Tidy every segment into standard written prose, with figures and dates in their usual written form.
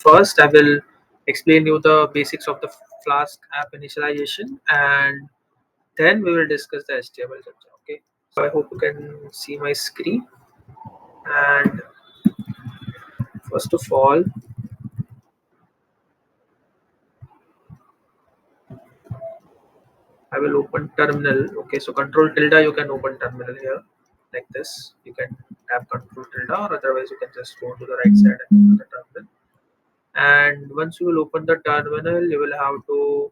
first I will explain you the basics of the Flask app initialization, and then we will discuss the HTML chapter. Okay, so I hope you can see my screen. And first of all, I will open terminal. Okay, so control tilde, you can open terminal here like this. You can tap control tilde, or otherwise you can just go to the right side and open the terminal. And once you will open the terminal, you will have to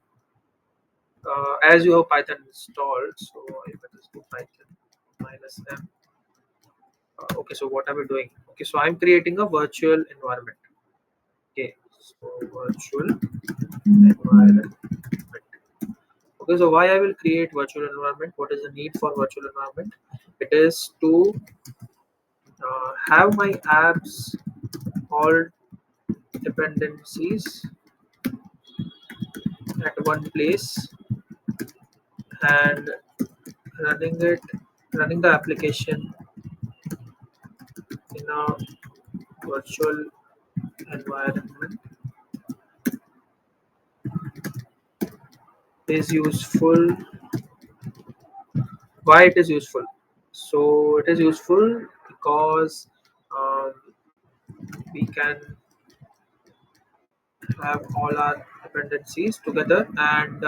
as you have Python installed, so you can just do Python -m. Okay, so what am I doing? Okay, so I'm creating a virtual environment. Okay, so virtual environment. Okay, so why I will create virtual environment? What is the need for virtual environment? It is to have my apps all dependencies at one place and running it, running the application in a virtual environment is useful. Why it is useful? So it is useful because um, we can have all our dependencies together, and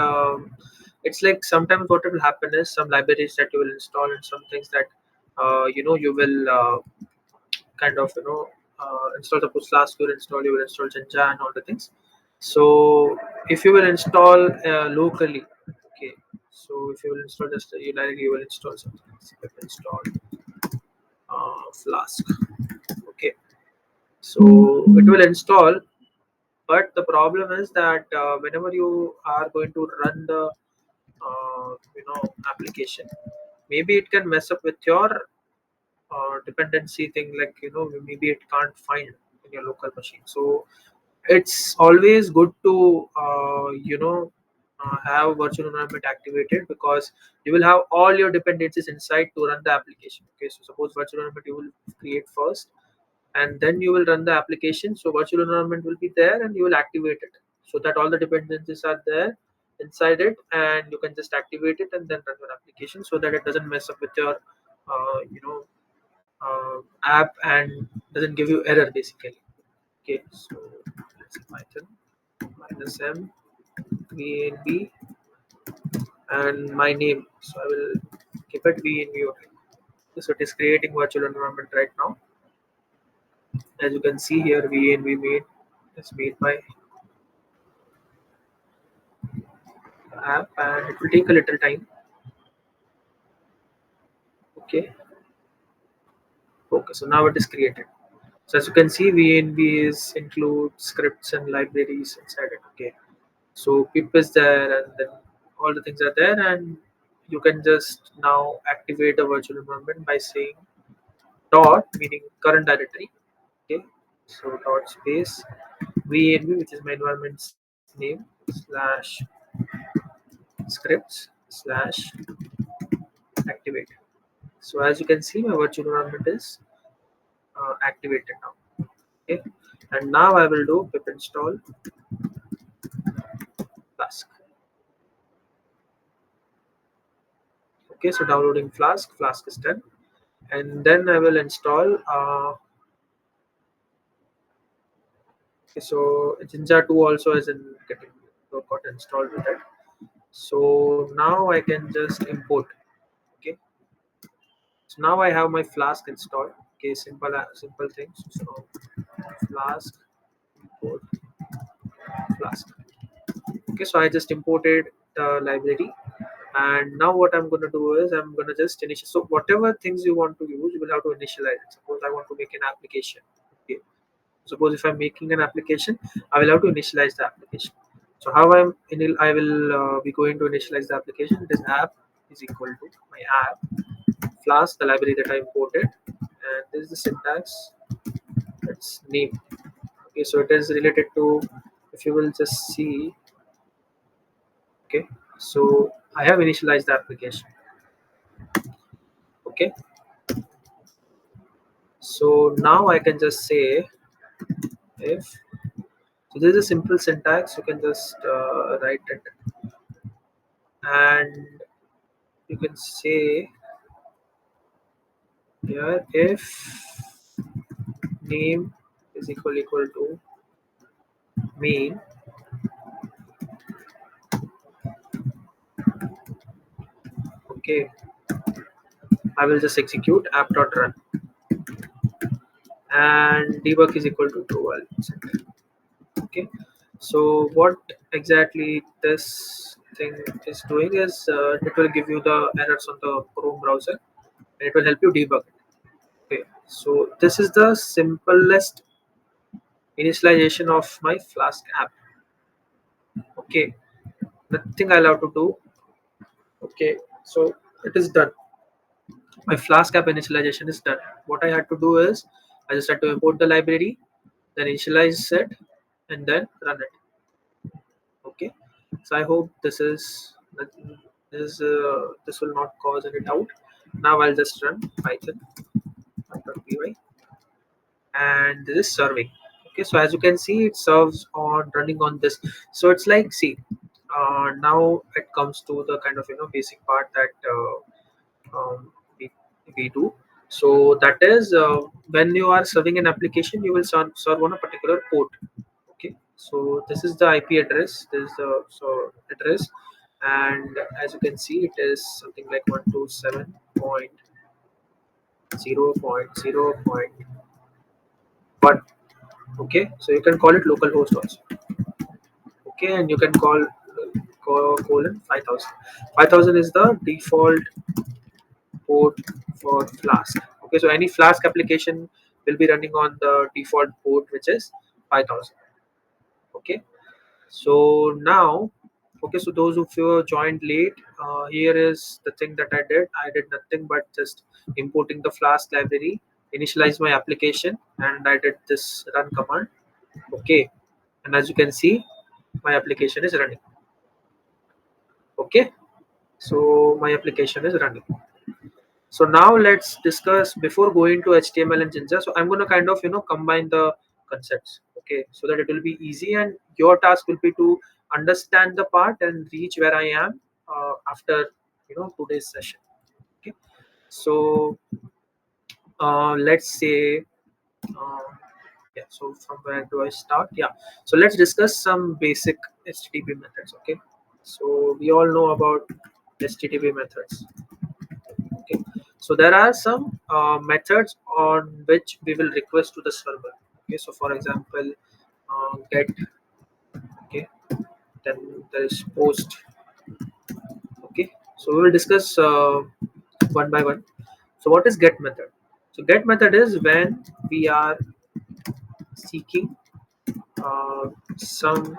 it's like sometimes what will happen is some libraries that you will install and some things that you will kind of install the Flask, you will install Jinja and all the things. So if you will install locally, okay, so if you will install just you will install something else. You will install Flask, okay, so it will install, but the problem is that whenever you are going to run the application, maybe it can mess up with your dependency thing, like maybe it can't find in your local machine. So it's always good to have virtual environment activated, because you will have all your dependencies inside to run the application. Okay, so suppose virtual environment you will create first, and then you will run the application. So virtual environment will be there and you will activate it, so that all the dependencies are there inside it, and you can just activate it and then run your application, so that it doesn't mess up with your uh, you know app and doesn't give you error basically. Okay, so let's say Python -m VNV and my name. So I will keep it VNV only. So it is creating virtual environment right now. As you can see here, VNV made is made by app, and it will take a little time. Okay, okay, so now it is created. So as you can see, VNV is include scripts and libraries inside it. Okay, so pip is there, and then all the things are there, and you can just now activate the virtual environment by saying dot, meaning current directory. Okay, so dot space VNV, which is my environment's name, slash scripts slash activate. So as you can see, my virtual environment is activated now. Okay, and now I will do pip install Flask. Okay, so downloading Flask is done, and then I will install okay, so Jinja 2 also is in getting got installed with that. So now I can just import. Okay, so now I have my Flask installed. Okay, simple things. So Flask import Flask. Okay, so I just imported the library, and now what I'm going to do is I'm going to just initialize. So whatever things you want to use, you will have to initialize it. Suppose I want to make an application. Okay, suppose if I'm making an application, I will have to initialize the application. So how I will be going to initialize the application. This app is equal to my app Flask, the library that I imported, and this is the syntax. It's name. Okay, so it is related to, if you will just see. Okay, so I have initialized the application. Okay, so now I can just say if So this is a simple syntax. You can just write it, and you can say here if name is equal to main. Okay, I will just execute app.run, and debug is equal to true. I'll set it. Okay, so what exactly this thing is doing is it will give you the errors on the Chrome browser, and it will help you debug it. Okay, so this is the simplest initialization of my Flask app. Okay, nothing I'll have to do. Okay, so it is done. My Flask app initialization is done. What I had to do is I just had to import the library, then initialize it, and then run it. Okay, so I hope this will not cause any doubt. Now I'll just run python.py, and this is serving. Okay, so as you can see, it serves on running on this. So it's like, see, now it comes to the kind of basic part that we do. So that is, when you are serving an application, you will serve on a particular port. Okay, so this is the IP address. This is the address, and as you can see, it is something like 127.0.0.1. Okay, so you can call it localhost also. Okay, and you can call colon 5000. 5000 is the default port for Flask. Okay, so any Flask application will be running on the default port, which is 5000. Okay, so now, okay, so those of you who joined late, here is the thing that I did. I did nothing but just importing the Flask library, initialize my application, and I did this run command. Okay, and as you can see, my application is running. Okay, so my application is running. So now let's discuss before going to HTML and Jinja. So I'm going to kind of combine the concepts. Okay, so that it will be easy, and your task will be to understand the part and reach where I am after today's session. Okay, so let's say uh, yeah. So from where do I start? Yeah. So let's discuss some basic HTTP methods. Okay, so we all know about HTTP methods. Okay, so there are some methods on which we will request to the server. Okay, so for example, get. Okay, then there is post. Okay, so we will discuss one by one. So what is get method? So get method is when we are seeking some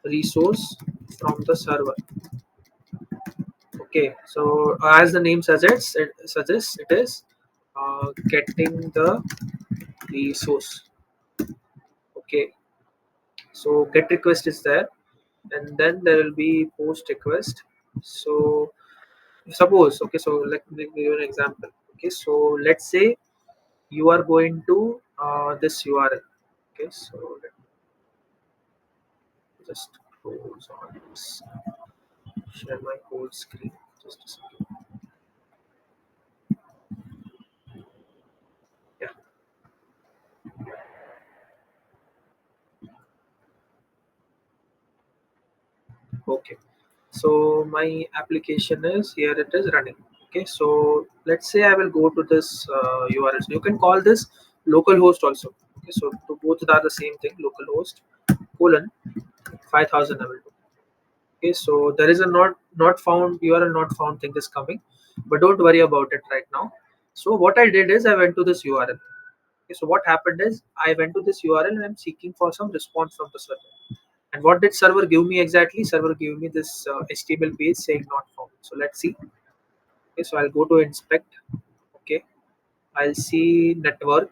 resource from the server. Okay, so as the name suggests, it is getting the resource. Okay, so get request is there, and then there will be post request. So suppose, okay, so let me give you an example. Okay, so let's say you are going to this URL. Okay, so let me just close on this, share my whole screen, just a second. Yeah, okay, so my application is here, it is running. Okay, so let's say I will go to this URL. So you can call this localhost also. Okay, so to both are the same thing, localhost colon 5000 I will do. Okay, so there is a not found URL not found thing is coming, but don't worry about it right now. So what I did is I went to this URL. Okay, so what happened is I went to this URL and I'm seeking for some response from the server. And what did server give me exactly? Server gave me this HTML page saying not found. So let's see. Okay, so I'll go to inspect. Okay, I'll see network.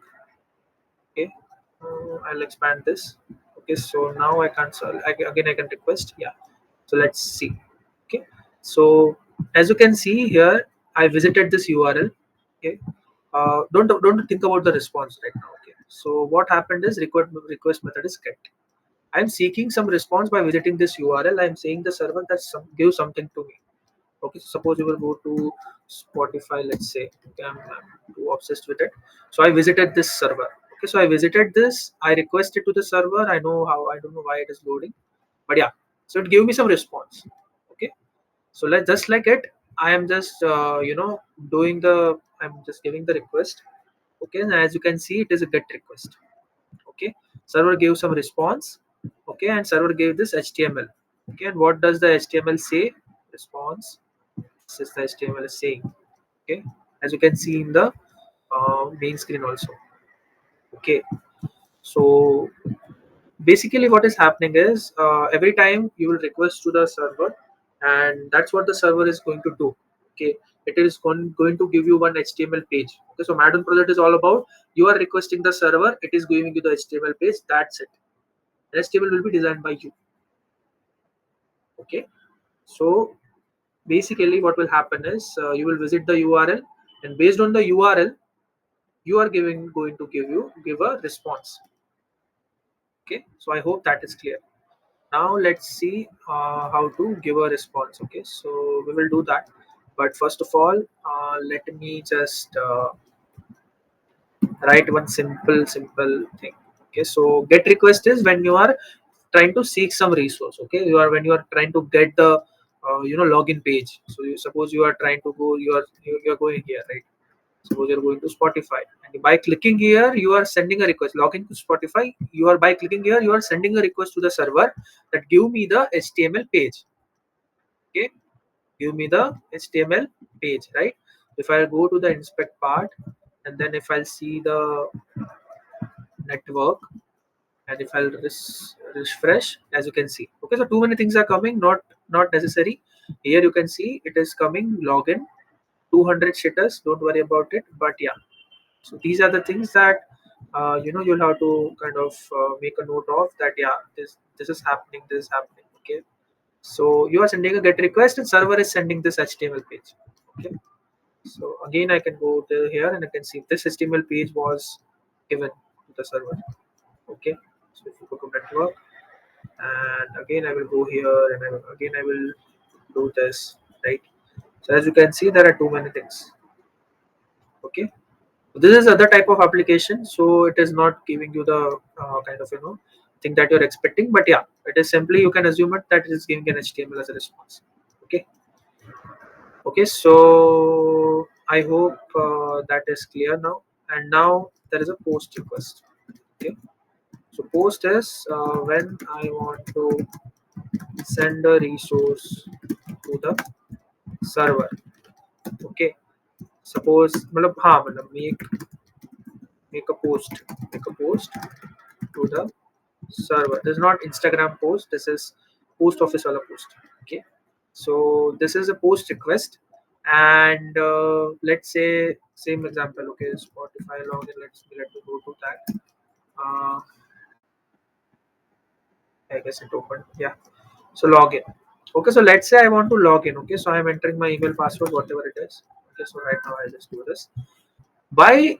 Okay, I'll expand this. Okay, so now I can again I can request. Yeah, so let's see. Okay, so as you can see here, I visited this URL. Okay, don't think about the response right now. Okay, So what happened is request method is get. I'm seeking some response by visiting this URL. I'm saying the server that give something to me. Okay, so suppose you will go to Spotify, let's say. Okay, I'm too obsessed with it. So I visited this server. Okay, so I visited this. I requested to the server. I know how. I don't know why it is loading, but yeah. So it gave me some response. Okay, so let's just like it. I am just doing the. I'm just giving the request. Okay, and as you can see, it is a get request. Okay, server gave some response. Okay, and server gave this HTML. Okay, and what does the HTML say? Response. This is the HTML is saying. Okay, as you can see in the main screen also. Okay, so basically what is happening is every time you will request to the server, and that's what the server is going to do. Okay, it is going to give you one HTML page. Okay, so Madden project is all about you are requesting the server, it is giving you the HTML page. That's it. HTML will be designed by you. Okay, so basically what will happen is you will visit the URL, and based on the URL you are going to give a response. Okay, so I hope that is clear. Now let's see how to give a response. Okay, so we will do that, but first of all let me just write one simple thing. Okay, so get request is when you are trying to seek some resource. Okay, you are when you are trying to get the login page. So you suppose you are trying to go, you are going here, right? Suppose you're going to Spotify, and by clicking here, you are sending a request. Login to Spotify. You are by clicking here, you are sending a request to the server that give me the HTML page. Okay, give me the HTML page, right? If I go to the inspect part, and then if I'll see the network, and if I'll refresh, as you can see. Okay, so too many things are coming. Not necessary. Here you can see it is coming login 200 status. Don't worry about it. But yeah. So these are the things that you'll have to kind of make a note of that. Yeah, this is happening. This is happening. Okay. So you are sending a get request, and server is sending this HTML page. Okay. So again, I can go to here and I can see this HTML page was given to the server. Okay. So if you go to network, and again I will go here, and again I will do this, right? So as you can see, there are too many things. Okay. This is other type of application, so it is not giving you the kind of thing that you're expecting, but yeah, it is simply you can assume it that it is giving an HTML as a response. Okay. Okay, so I hope that is clear now. And now there is a post request. Okay, so post is when I want to send a resource to the server. Okay, suppose make a post, make a post to the server. This is not Instagram post, this is post office wala post. Okay, so this is a post request, and let's say same example. Okay, Spotify login, let me go to that. I guess it opened. Yeah, so login. Okay, so let's say I want to log in. Okay, so I'm entering my email password, whatever it is. Okay, so right now I just do this by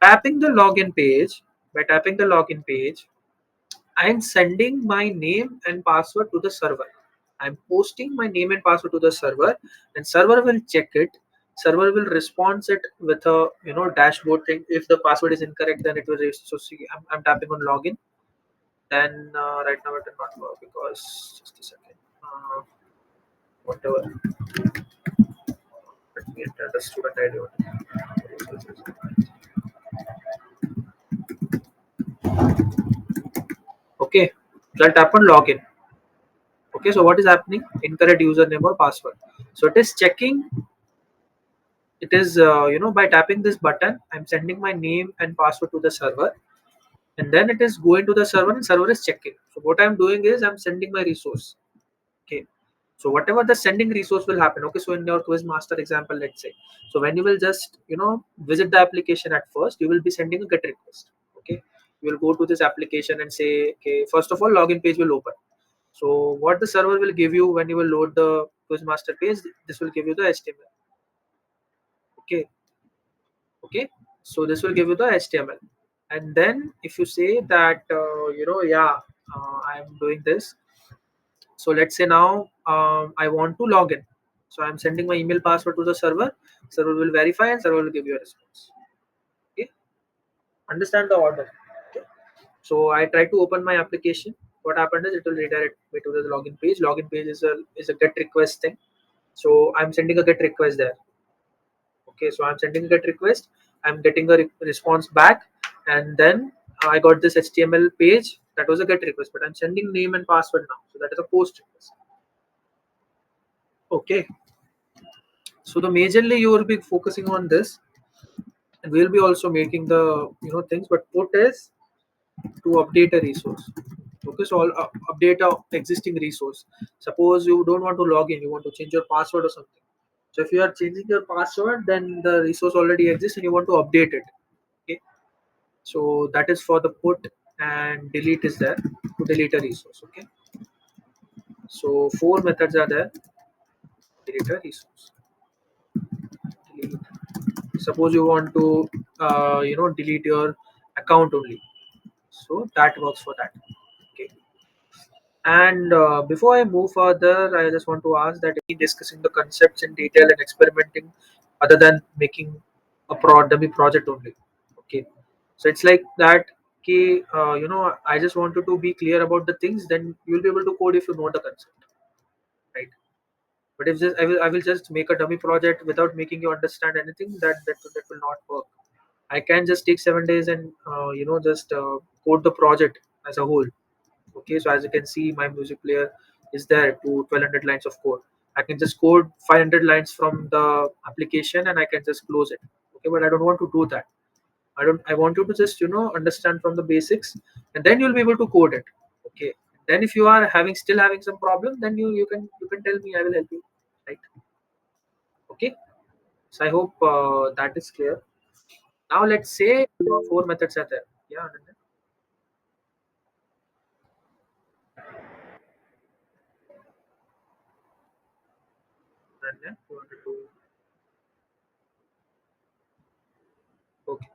tapping the login page. By tapping the login page, I'm sending my name and password to the server. I'm posting my name and password to the server, and server will check it. Server will respond it with a dashboard thing. If the password is incorrect, then it will so see. I'm tapping on login. Then right now it will not work because just a second. Whatever. Let me enter the student ID. Okay. So I'll tap on login. Okay. So what is happening? Incorrect username or password. So it is checking. It is by tapping this button, I'm sending my name and password to the server, and then it is going to the server, and server is checking. So what I'm doing is I'm sending my resource. Okay, so whatever the sending resource will happen. Okay, so in your quiz master example, let's say, so when you will just visit the application at first, you will be sending a get request. Okay, you will go to this application and say, okay, first of all login page will open. So what the server will give you when you will load the quiz master page, this will give you the HTML. Okay, okay, so this will give you the HTML. And then if you say that yeah, I'm doing this. So let's say now I want to log in. So I'm sending my email password to the server. Server will verify and server will give you a response. Okay, understand the order. Okay. So I try to open my application. What happened is it will redirect me to the login page. Login page is a get request thing. So I'm sending a get request there. Okay, so I'm sending a get request. I'm getting a response back, and then I got this HTML page that was a get request. But I'm sending name and password now. So that is a post request. Okay. So the majorly you will be focusing on this, and we'll be also making the things. But put is to update a resource. Okay, so I'll update a existing resource. Suppose you don't want to log in, you want to change your password or something. So if you are changing your password, then the resource already exists and you want to update it. Okay, so that is for the put, and delete is there to delete a resource. Okay, so four methods are there. Delete a resource. Delete. Suppose you want to delete your account only, so that works for that. Okay. And before I move further, I just want to ask that discussing the concepts in detail and experimenting other than making a dummy project only. Okay. So it's like that. Okay, I just wanted to be clear about the things, then you'll be able to code if you know the concept, right? But if just I will just make a dummy project without making you understand anything, that will not work. I can just take 7 days and just code the project as a whole. Okay, so as you can see, my music player is there to 1200 lines of code. I can just code 500 lines from the application and I can just close it. Okay, but I don't want to do that. I want you to just understand from the basics, and then you'll be able to code it. Okay. Then if you are still having some problem, then you can tell me. I will help you. Right. Okay. So I hope that is clear. Now let's say four methods are there. Yeah. Ananya, you wanted to. Okay.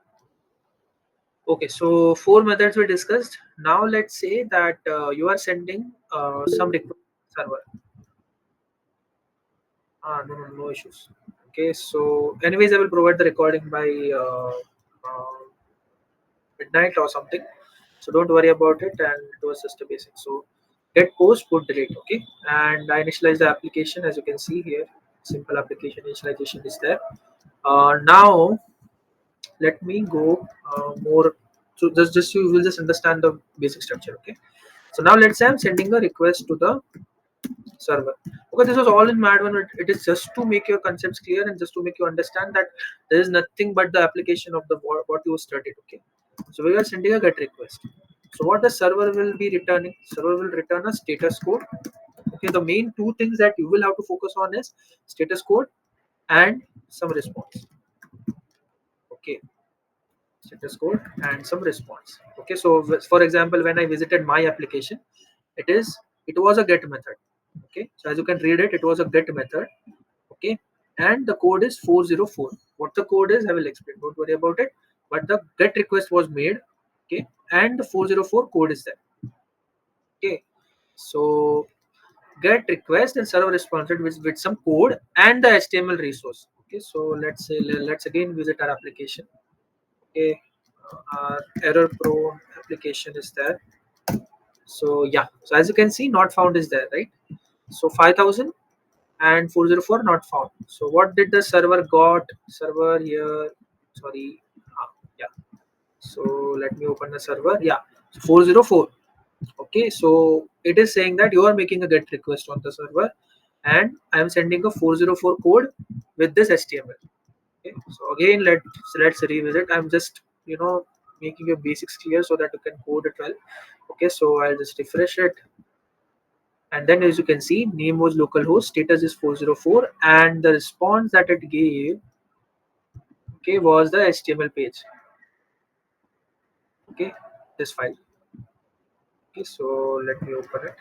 Okay, so four methods we discussed. Now let's say that you are sending some request to server. No, no, no issues. Okay, so anyways, I will provide the recording by midnight or something. So don't worry about it, and it was just a basic. So get post, put delete. Okay, and I initialize the application as you can see here. Simple application initialization is there. Now let me go more. So just you will just understand the basic structure. Okay. So now let's say I'm sending a request to the server. Okay, this was all in mad one. It is just to make your concepts clear and just to make you understand that there is nothing but the application of the what you studied. Okay, so we are sending a get request. So what the server will be returning? Server will return a status code. Okay, the main two things that you will have to focus on is status code and some response. Okay, status code and some response. Okay, so for example, when I visited my application, it was a get method. Okay, so as you can read it, it was a get method. Okay, and the code is 404. What the code is, I will explain, don't worry about it. But the get request was made. Okay, and the 404 code is there. Okay, so get request and server responded with some code and the HTML resource. Okay, so let's again visit our application. Okay, our error prone application is there. So yeah, so as you can see, not found is there, right? So 5000 and 404 not found. So what did the server got? Server here, sorry, yeah. So let me open the server. Yeah, so 404. Okay, so it is saying that you are making a get request on the server, and I am sending a 404 code with this HTML. Okay, so again let's revisit. I'm just making your basics clear so that you can code it well. Okay, so I'll just refresh it, and then as you can see, name was localhost, status is 404, and the response that it gave, okay, was the HTML page. Okay, this file. Okay, so let me open it.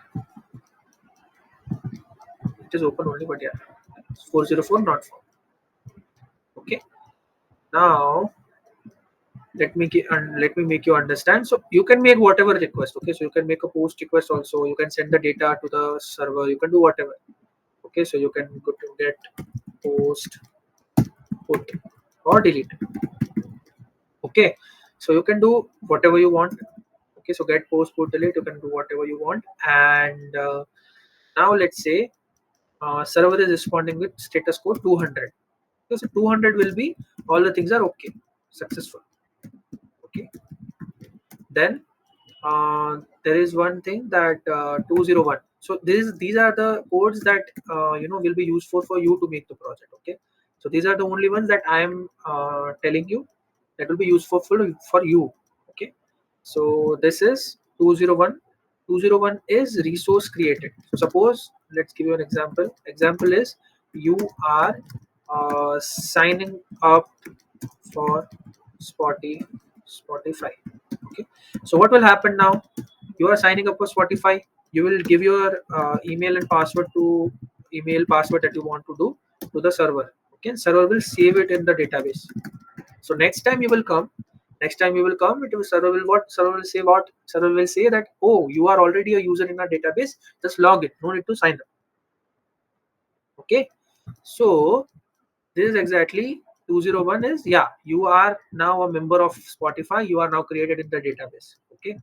It is open only, but yeah, 404 not found. Okay, now let me make you understand. So you can make whatever request. Okay, so you can make a post request also. You can send the data to the server. You can do whatever. Okay, so you can go to get post, put, or delete. Okay, so you can do whatever you want. Okay, so get, post, put, delete. You can do whatever you want. And now let's say server is responding with status code 200. Okay, so 200 will be all the things are okay, successful. Okay, then there is one thing that 201. So these are the codes that will be useful for you to make the project. Okay, so these are the only ones that I am telling you that will be useful for you. Okay, so this is 201. 201 is resource created. So suppose, let's give you an example is you are signing up for Spotify. Okay, so what will happen now? You are signing up for Spotify. You will give your email and password to email password that you want to do to the server. Okay, server will save it in the database. So next time you will come, it will server will what server will say what server will say that, oh, you are already a user in our database. Just log it. No need to sign up. Okay, so this is exactly 201 is, yeah, you are now a member of Spotify. You are now created in the database. Okay,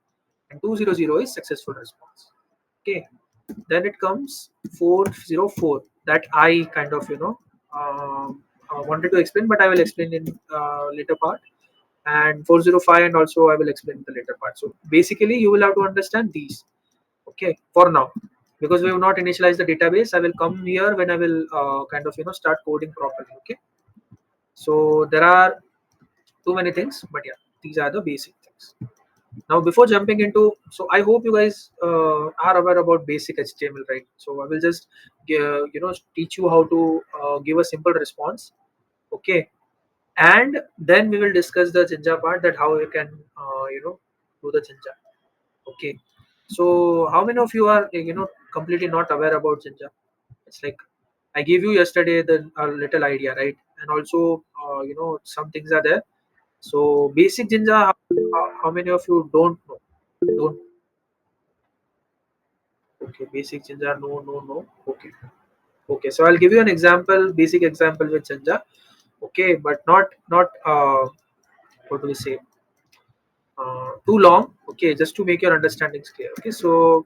and 200 is successful response. Okay, then it comes 404 that I kind of wanted to explain, but I will explain in later part. And 405, and also I will explain in the later part. So basically you will have to understand these. Okay, for now, because we have not initialized the database, I will come here when I will kind of start coding properly. Okay, so there are too many things, but yeah, these are the basic things. Now before jumping into, so I hope you guys are aware about basic HTML, right? So I will just teach you how to give a simple response. Okay, and then we will discuss the Jinja part, that how you can do the Jinja. Okay, so how many of you are completely not aware about Jinja? It's like I gave you yesterday the little idea, right? And also some things are there. So basic Jinja, how many of you don't know? Don't. Okay, basic Jinja, no, no, no. Okay, okay. So I'll give you an example, basic example with Jinja. Okay, but not what do we say? Too long. Okay, just to make your understandings clear. Okay, so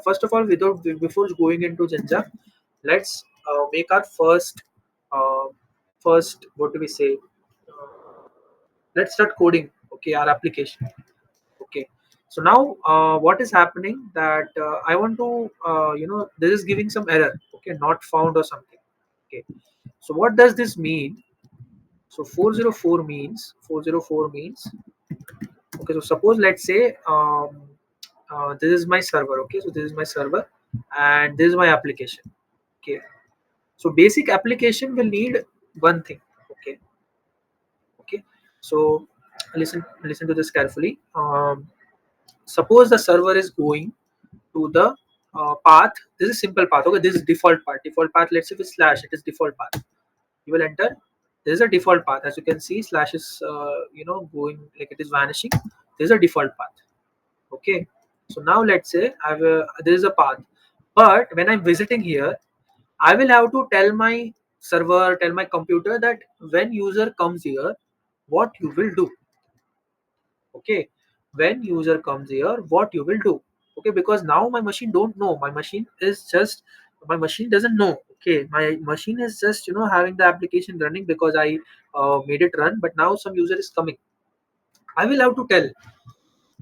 first of all, without before going into Jinja, let's make our uh, first what do we say? Let's start coding. Okay, our application. Okay, so now what is happening that I want to this is giving some error. Okay, not found or something. Okay, so what does this mean? So 404 means, okay, so suppose let's say this is my server. Okay, so this is my server and this is my application. Okay, so basic application will need one thing. Okay, okay, so listen to this carefully. Suppose the server is going to the path. This is simple path. Okay, this is default path. Default path, let's say with slash, it is default path. You will enter. There is a default path. As you can see, slash is going, like it is vanishing. There is a default path. Okay, so now let's say there is a path, but when I'm visiting here, I will have to tell my server, tell my computer that when user comes here, what you will do. Okay, when user comes here, what you will do. Okay, because now my machine don't know. My machine doesn't know. Okay, my machine is just having the application running because I made it run, but now some user is coming. I will have to tell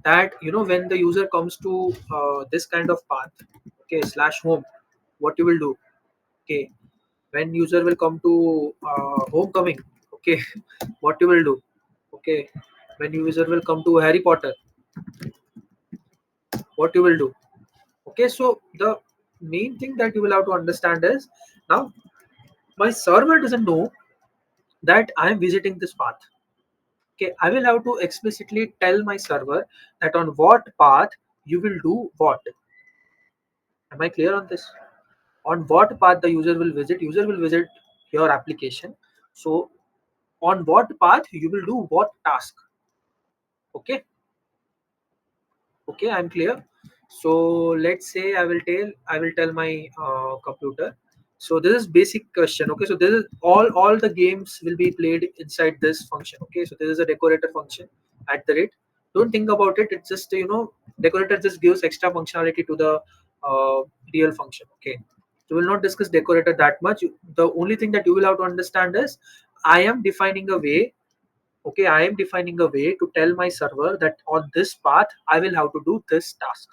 that when the user comes to this kind of path, okay, slash home, what you will do. Okay, when user will come to homecoming, okay, what you will do. Okay, when user will come to Harry Potter, what you will do. Okay, so the main thing that you will have to understand is, now my server doesn't know that I am visiting this path. Okay, I will have to explicitly tell my server that on what path you will do what. Am I clear on this? On what path the user will visit your application. So on what path you will do what task. Okay, okay, I'm clear. So let's say I will tell my computer. So this is basic question. Okay, so this is all the games will be played inside this function. Okay, so this is a decorator function at the rate. Don't think about it. It's just, decorator just gives extra functionality to the uh, real function. Okay, so we'll not discuss decorator that much. The only thing that you will have to understand is I am defining a way. Okay, I am defining a way to tell my server that on this path I will have to do this task.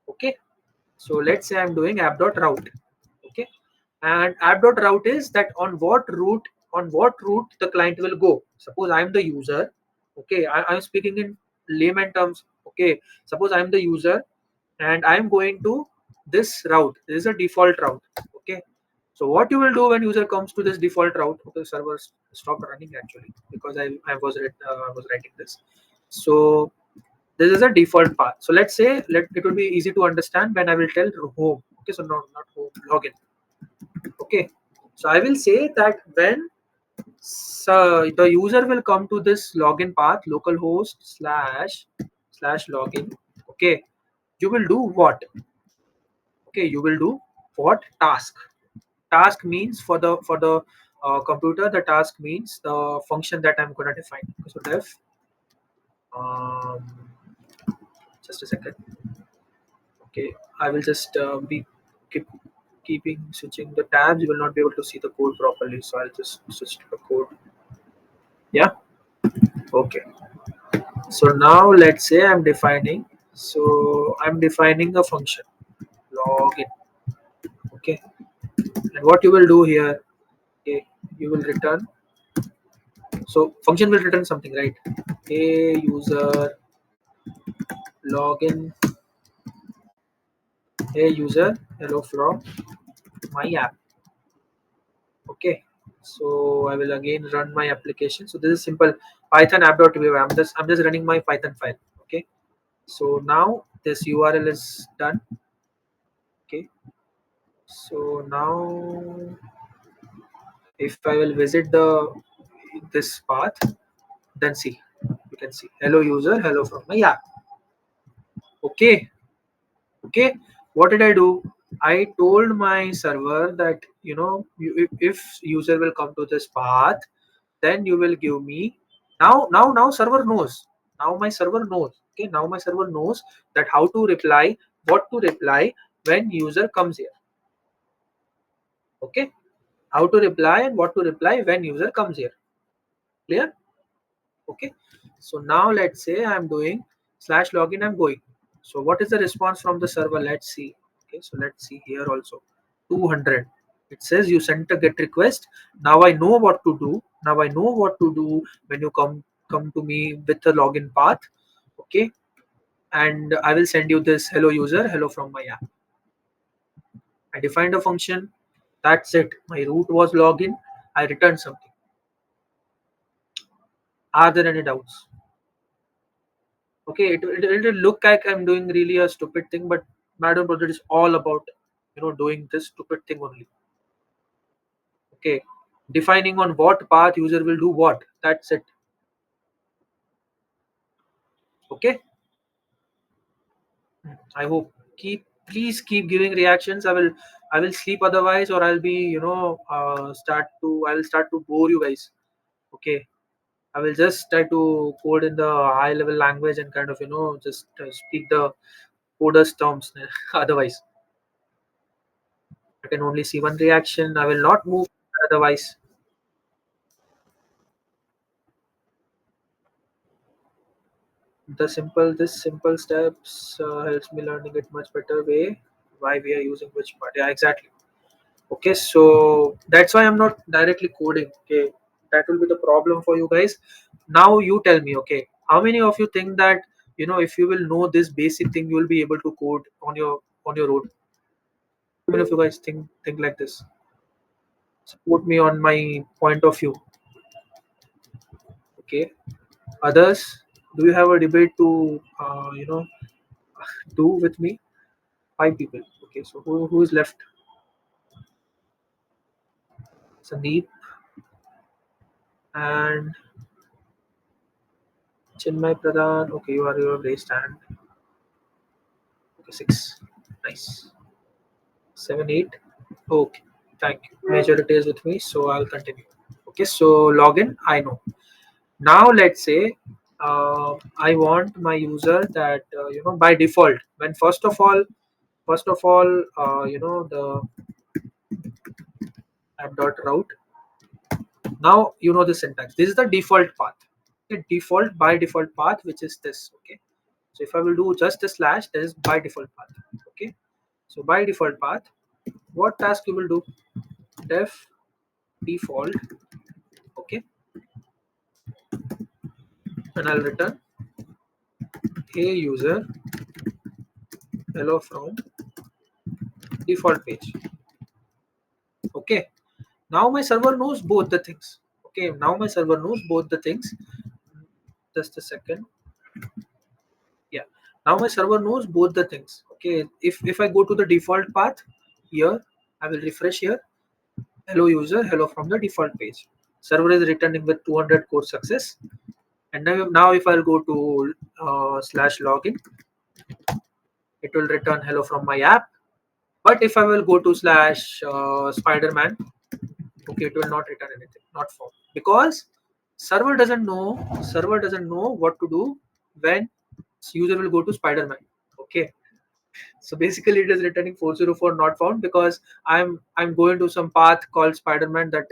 Okay, so let's say I'm doing app.route. Okay, and app.route is that on what route the client will go. Suppose I'm the user. Okay, I'm speaking in layman terms. Okay, suppose I'm the user and I'm going to this route. This is a default route. Okay, so what you will do when user comes to this default route? Okay, server stopped running actually because I was writing this. So this is a default path. So let's say it will be easy to understand when I will tell home. Okay, so no, not home, login. Okay, so I will say that when the user will come to this login path, localhost slash login. Okay, you will do what? Okay, you will do what task? Task means for the computer, the task means the function that I'm gonna define. So def, um, just a second. Okay, I will just be keep keeping switching the tabs. You will not be able to see the code properly, so I'll just switch to the code. Yeah. Okay. So now let's say I'm defining. So I'm defining a function login. Okay, and what you will do here? Okay, you will return. So function will return something, right? Hey user login. Hey user, hello from my app. Okay, so I will again run my application. So this is simple Python app.view. I'm just running my Python file. Okay, so now this URL is done. Okay, so now if I will visit the this path, then see, you can see hello user, hello from my app. Okay, okay, what did I do? I told my server that, if user will come to this path, then you will give me. Now server knows. Now my server knows. Okay, now my server knows that how to reply, what to reply when user comes here. Okay, how to reply and what to reply when user comes here. Clear? Okay, so now let's say I'm doing slash login, I'm going. So what is the response from the server? Let's see. Okay, so let's see here also 200. It says you sent a get request. Now I know what to do. Now I know what to do when you come to me with the login path. Okay, and I will send you this hello user, hello from my app. I defined a function. That's it. My root was login. I returned something. Are there any doubts? Okay, it'll look like I'm doing really a stupid thing, but madam project is all about, doing this stupid thing only. Okay, defining on what path user will do what. That's it. Okay, I hope. Please keep giving reactions. I will sleep otherwise, or I'll be, I will start to bore you guys. Okay, I will just try to code in the high level language and kind of, just speak the coders terms. Otherwise I can only see one reaction. I will not move otherwise. This simple steps helps me learning it much better way. Why we are using which part? Yeah, exactly. Okay, so that's why I'm not directly coding. Okay, that will be the problem for you guys. Now you tell me. Okay, how many of you think that, if you will know this basic thing, you will be able to code on your road? How many of you guys think like this? Support me on my point of view. Okay, others, do you have a debate to do with me? Five people. Okay, so who is left? Sandeep and Chinmay Pradhan. Okay, you are your raised hand. Okay, 6. Nice. 7, 8. Okay, thank you. Majority is with me, so I'll continue. Okay, so login, I know. Now let's say I want my user that by default, when first of all, the app dot route. Now you know the syntax. This is the default path. Okay, default by default path, which is this. Okay, so if I will do just a slash, that is by default path. Okay, so by default path, what task you will do? Def default. Okay, and I'll return hey user, hello from default page. Okay, now my server knows both the things. Okay, now my server knows both the things. Just a second. Yeah, now my server knows both the things. Okay, if I go to the default path here, I will refresh here. Hello user, hello from the default page. Server is returning with 200 core success. And now if I'll go to slash login, it will return hello from my app. But if I will go to slash Spider-Man, okay, it will not return anything, not found, because server doesn't know what to do when user will go to Spider-Man. Okay, so basically it is returning 404 not found because I'm going to some path called Spider-Man that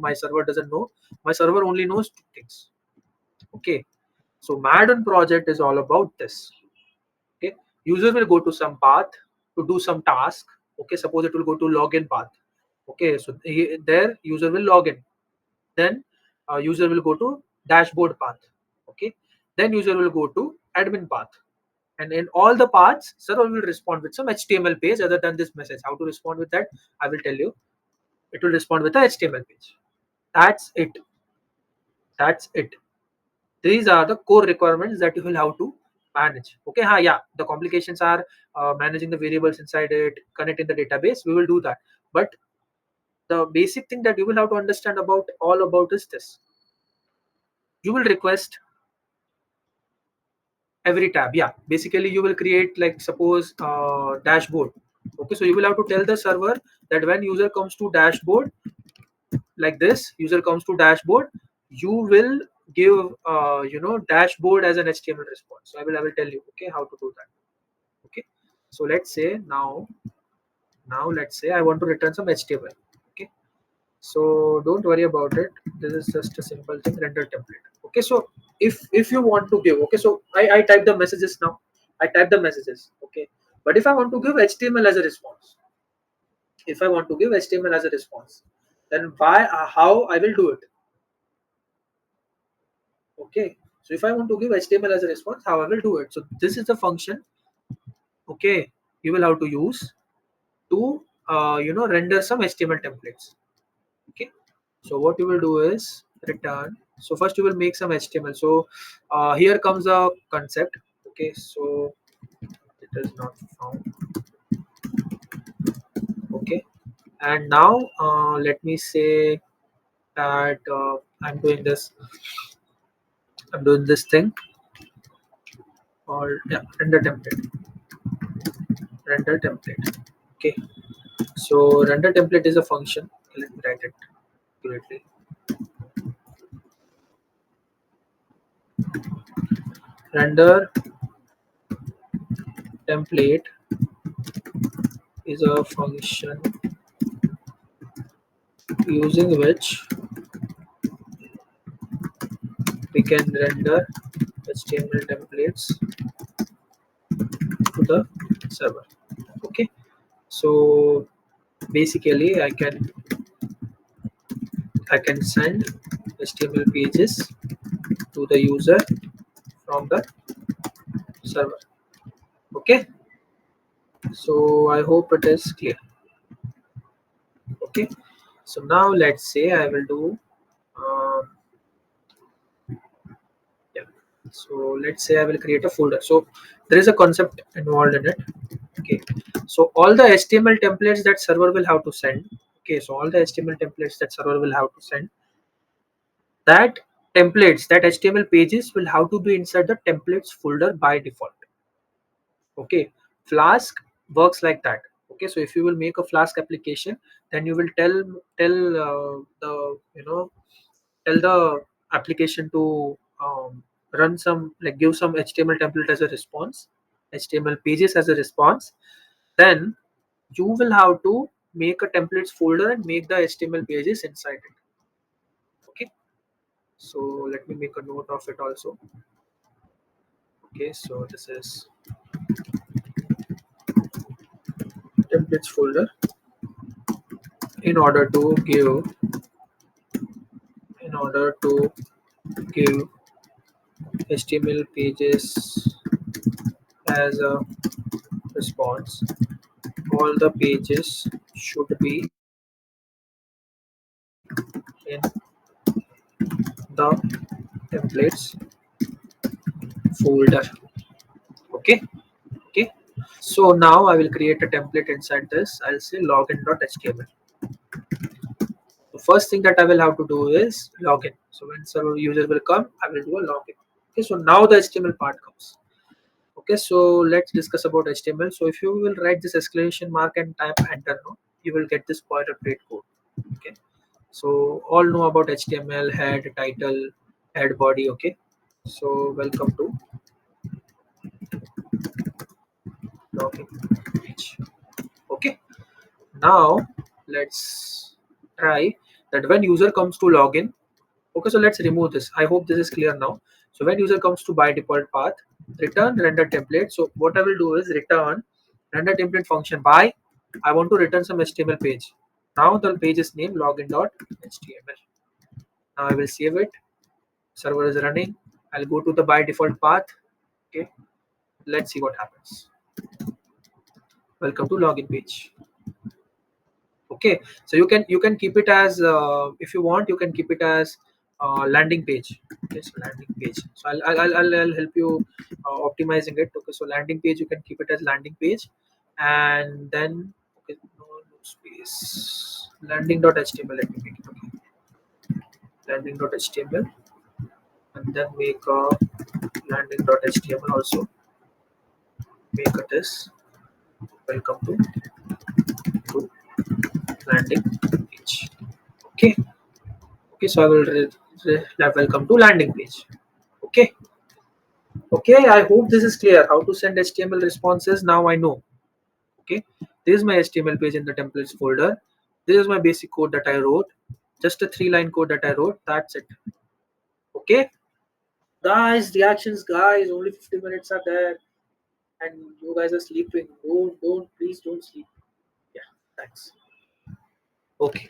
my server doesn't know. My server only knows two things. Okay, so Madden project is all about this. Okay, user will go to some path to do some task. Okay, suppose it will go to login path. Okay, so there user will log in. Then user will go to dashboard path. Okay, then user will go to admin path. And in all the paths, server will respond with some HTML page other than this message. How to respond with that, I will tell you. It will respond with the HTML page. That's it. That's it. These are the core requirements that you will have to manage. Okay, yeah, the complications are managing the variables inside it, connecting the database. We will do that. But the basic thing that you will have to understand about all about is this. You will request every tab. Yeah, basically you will create, like, suppose dashboard. Okay, so you will have to tell the server that when user comes to dashboard, like this, user comes to dashboard, you will give dashboard as an HTML response. So I will tell you, okay, how to do that. Okay, so let's say I want to return some HTML. Okay, so don't worry about it. This is just a simple thing, render template. Okay, so if you want to give, okay, so I type the messages now. I type the messages. Okay, but if I want to give HTML as a response, if I want to give HTML as a response, then how I will do it. Okay, so if I want to give HTML as a response, how I will do it. So this is the function. Okay, you will have to use to render some HTML templates. Okay, so what you will do is return. So first you will make some HTML. So here comes a concept. Okay, so it is not found. Okay, and now let me say that I'm doing this thing called, yeah, render template. Okay, so render template is a function. Let me write it correctly. Render template is a function using which we can render HTML templates to the server. Okay, so basically I can send HTML pages to the user from the server. Okay, so I hope it is clear. Okay, so now let's say I will do um, yeah, so let's say I will create a folder. So there is a concept involved in it. Okay, so all the HTML templates that server will have to send. Okay, so all the HTML templates that server will have to send, that templates, that HTML pages will have to be inside the templates folder by default. Okay, Flask works like that. Okay, so if you will make a Flask application, then you will tell the application to run some, like, give some HTML template as a response, HTML pages as a response. Then you will have to make a templates folder and make the HTML pages inside it. Okay, so let me make a note of it also. Okay, so this is templates folder. In order to give, in order to give HTML pages as a response, all the pages should be in the templates folder. Okay, okay. So now I will create a template inside this. I'll say login.html. The first thing that I will have to do is login. So when server user will come, I will do a login. Okay, so now the HTML part comes. Okay, so let's discuss about HTML. So if you will write this exclamation mark and type enter, no, you will get this boilerplate code. Okay, so all know about HTML, head, title, head, body. Okay, so welcome to login page. Okay, now let's try that when user comes to login. Okay, so let's remove this. I hope this is clear now. So when user comes to by default path, return render template. So what I will do is return render template function by, I want to return some HTML page. Now the page is named login.html. Now I will save it. Server is running. I'll go to the by default path. Okay, let's see what happens. Welcome to login page. Okay, so you can keep it as, if you want, you can keep it as landing page. Okay, so landing page, so I'll help you optimizing it. Okay, so landing page, you can keep it as landing page, and then, okay, no space, landing.html, let me make it. Okay, landing.html, and then make a landing.html also, make it as welcome to landing page. Okay, okay, so I will welcome to landing page. Okay, okay, I hope this is clear how to send HTML responses. Now I know. Okay, this is my HTML page in the templates folder. This is my basic code that I wrote, just a 3-line code that I wrote. That's it. Okay, guys, reactions, guys, only 50 minutes are there and you guys are sleeping. Don't, please don't sleep. Yeah, thanks. Okay,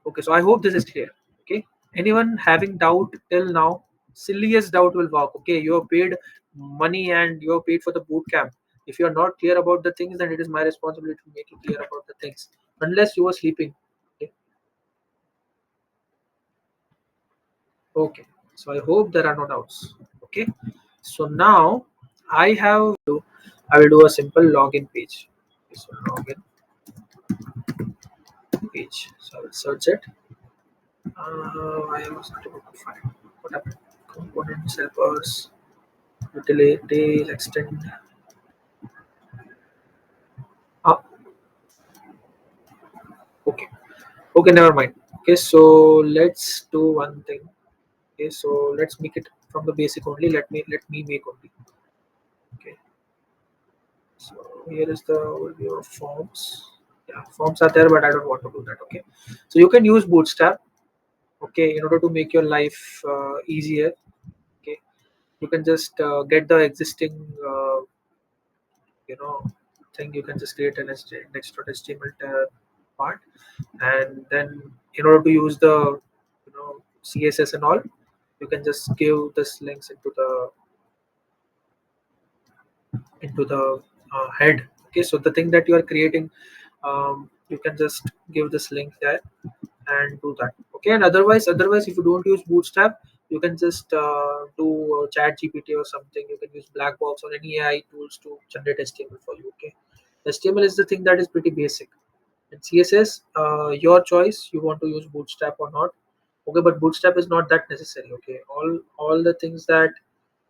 okay, so I hope this is clear. Okay, anyone having doubt till now? Silliest doubt will work. Okay, you have paid money and you have paid for the boot camp. If you are not clear about the things, then it is my responsibility to make you clear about the things, unless you are sleeping. Okay, okay, so I hope there are no doubts. Okay, so now I will do a simple login page. Okay, so login page, so I will search it. I was not able to find what happened. Components, helpers, utilities, extend. Ah, okay, okay, never mind. Okay, so let's do one thing. Okay, so let's make it from the basic only. Let me make only. Okay, so here is the overview of forms. Yeah, forms are there, but I don't want to do that. Okay, so you can use Bootstrap. Okay, in order to make your life easier. Okay, you can just get the existing you know thing. You can just create an index.html part, and then in order to use the CSS and all, you can just give this links into the head. Okay, so the thing that you are creating, you can just give this link there and do that. Okay, and otherwise if you don't use Bootstrap, you can just do chat GPT or something. You can use black box or any AI tools to generate HTML for you. Okay, HTML is the thing that is pretty basic, and CSS, your choice, you want to use Bootstrap or not. Okay, but bootstrap is not that necessary. Okay, all the things that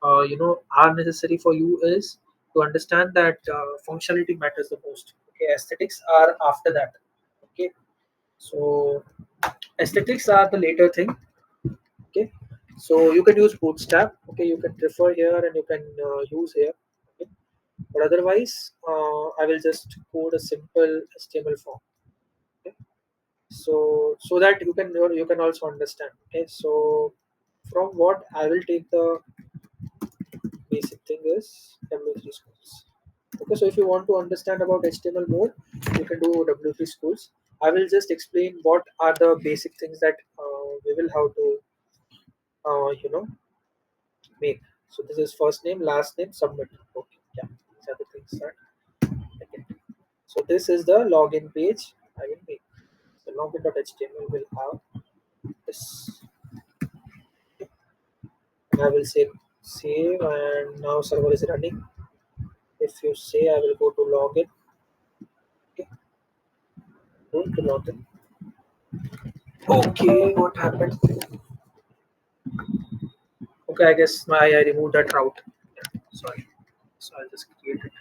are necessary for you is to understand that functionality matters the most. Okay, aesthetics are after that. Okay, so aesthetics are the later thing. Okay, so you can use bootstrap. Okay, you can refer here and you can use here. Okay, but otherwise I will just code a simple HTML form. Okay, so that you can also understand. Okay, so from what I will take the basic thing is W3 schools. Okay, so if you want to understand about HTML more, you can do W3 schools. I will just explain what are the basic things that we will have to make. So this is first name, last name, submit. Okay, yeah, these are the things that I can do. So this is the login page I will make. The login.html will have this. And I will say save, and now server is running. If you say I will go to login, okay, go to login. Okay, what happened? Okay, I guess I removed that route. Yeah, sorry. So I'll just create it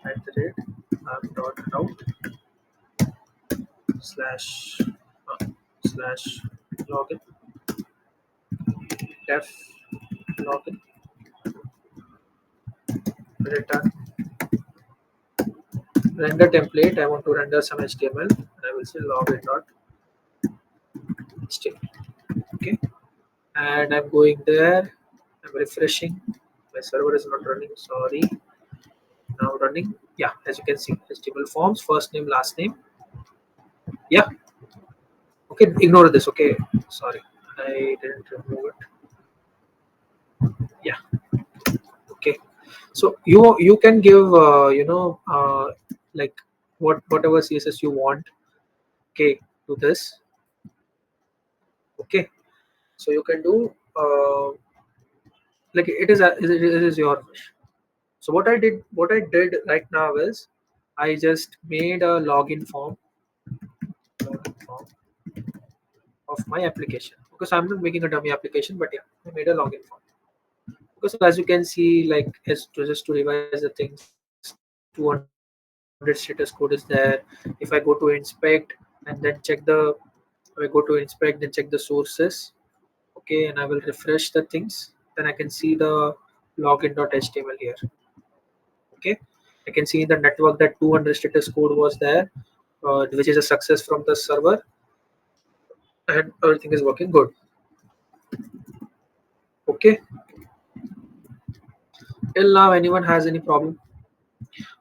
at the rate dot route slash slash login def login return render template. I want to render some HTML. And I will say login dot HTML. Okay, and I'm going there. I'm refreshing. My server is not running. Sorry. Now running. Yeah, as you can see, HTML forms, first name, last name. Yeah. Okay, ignore this. Okay, sorry, I didn't remove it. Yeah. Okay, so you can give like whatever CSS you want. Okay, to this. Okay, so you can do like it is your wish. So what I did right now is I just made a login form of my application, because I'm not making a dummy application, but yeah, I made a login form. Because as you can see, like just to revise the things, 200 status code is there. If I go to inspect and then check the, I go to inspect, then check the sources, okay, and I will refresh the things, then I can see the login.html here. Okay, I can see in the network that 200 status code was there, which is a success from the server, and everything is working good. Okay, till now anyone has any problem?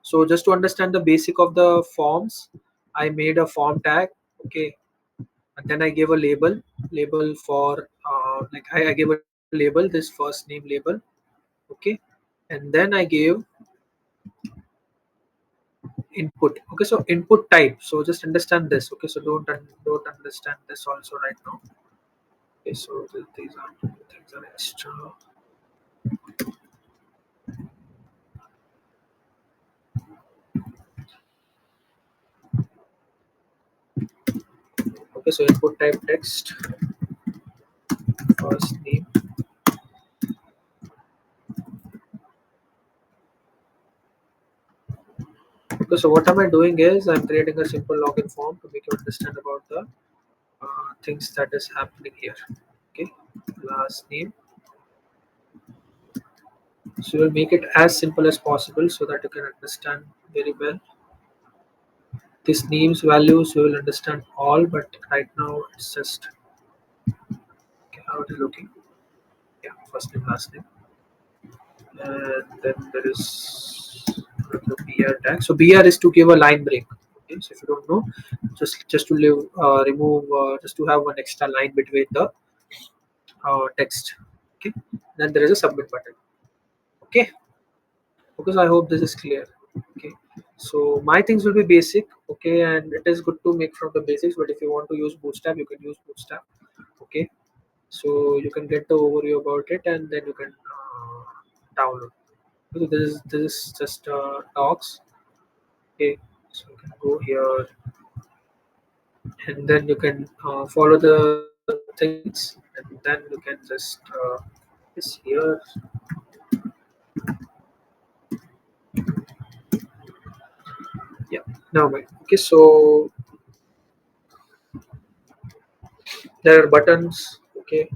So just to understand the basic of the forms, I made a form tag. Okay, and then I gave a label for I gave a label, this first name label. Okay, and then I gave input. Okay, so input type. So just understand this. Okay, so don't understand this also right now. Okay, so these are things are extra. Okay, so input type text, first name. Okay, so what am I doing is I'm creating a simple login form to make you understand about the things that is happening here. Okay, last name. So we'll make it as simple as possible so that you can understand very well. This names values you will understand all, but right now it's just okay, how it is looking. Yeah, first name, last name, and then there is the BR tag. So BR is to give a line break. Okay, so if you don't know, just to remove just to have one extra line between the text. Okay, then there is a submit button. Okay, because I hope this is clear. Okay, so my things will be basic. Okay, and it is good to make from the basics, but if you want to use Bootstrap, you can use Bootstrap. Okay, so you can get the overview about it, and then you can download. So this is just docs. Okay, so you can go here, and then you can follow the things, and then you can just this here. Yeah, now mind. Okay, so there are buttons. Okay,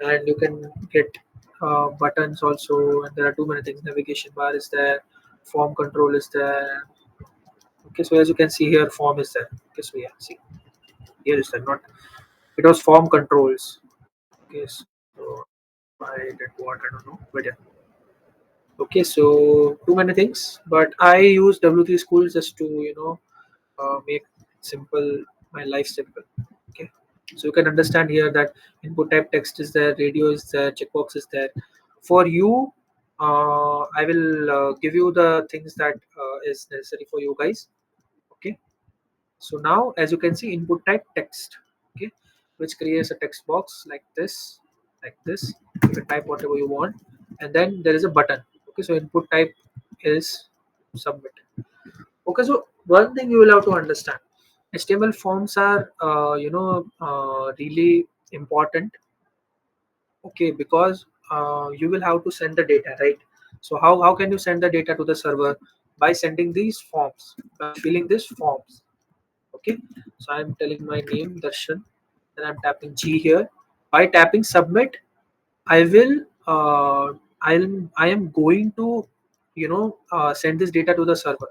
and you can get buttons also, and there are too many things. Navigation bar is there, form control is there. Okay, so as you can see here, form is there. Okay, so yeah, see here is there. Not it was form controls. Okay, so I did what I don't know, but yeah. Okay, so too many things, but I use W3 School just to make simple my life simple. Okay, so you can understand here that input type text is there, radio is there, checkbox is there. For you, I will give you the things that is necessary for you guys. Okay, so now as you can see, input type text. Okay, which creates a text box like this, like this. You can type whatever you want, and then there is a button. Okay, so input type is submit. Okay, so one thing you will have to understand, HTML forms are really important. Okay, because you will have to send the data, right? So how can you send the data to the server? By sending these forms, by filling these forms. Okay, so I'm telling my name Darshan, then I'm tapping G here. By tapping submit, I will I am going to send this data to the server.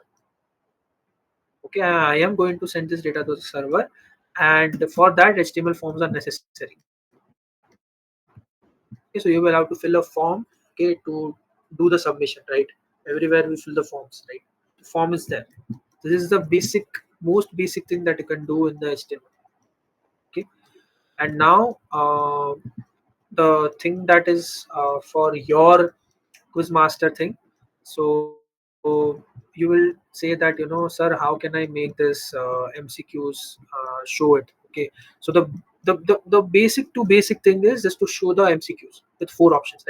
Okay, I am going to send this data to the server, and for that HTML forms are necessary. Okay, so you will have to fill a form, okay, to do the submission, right? Everywhere we fill the forms, right? The form is there. This is the basic, most basic thing that you can do in the HTML. Okay, and now the thing that is for your quiz master thing. So you will say that, sir, how can I make this MCQs show it? Okay, so the basic to basic thing is just to show the MCQs with four options,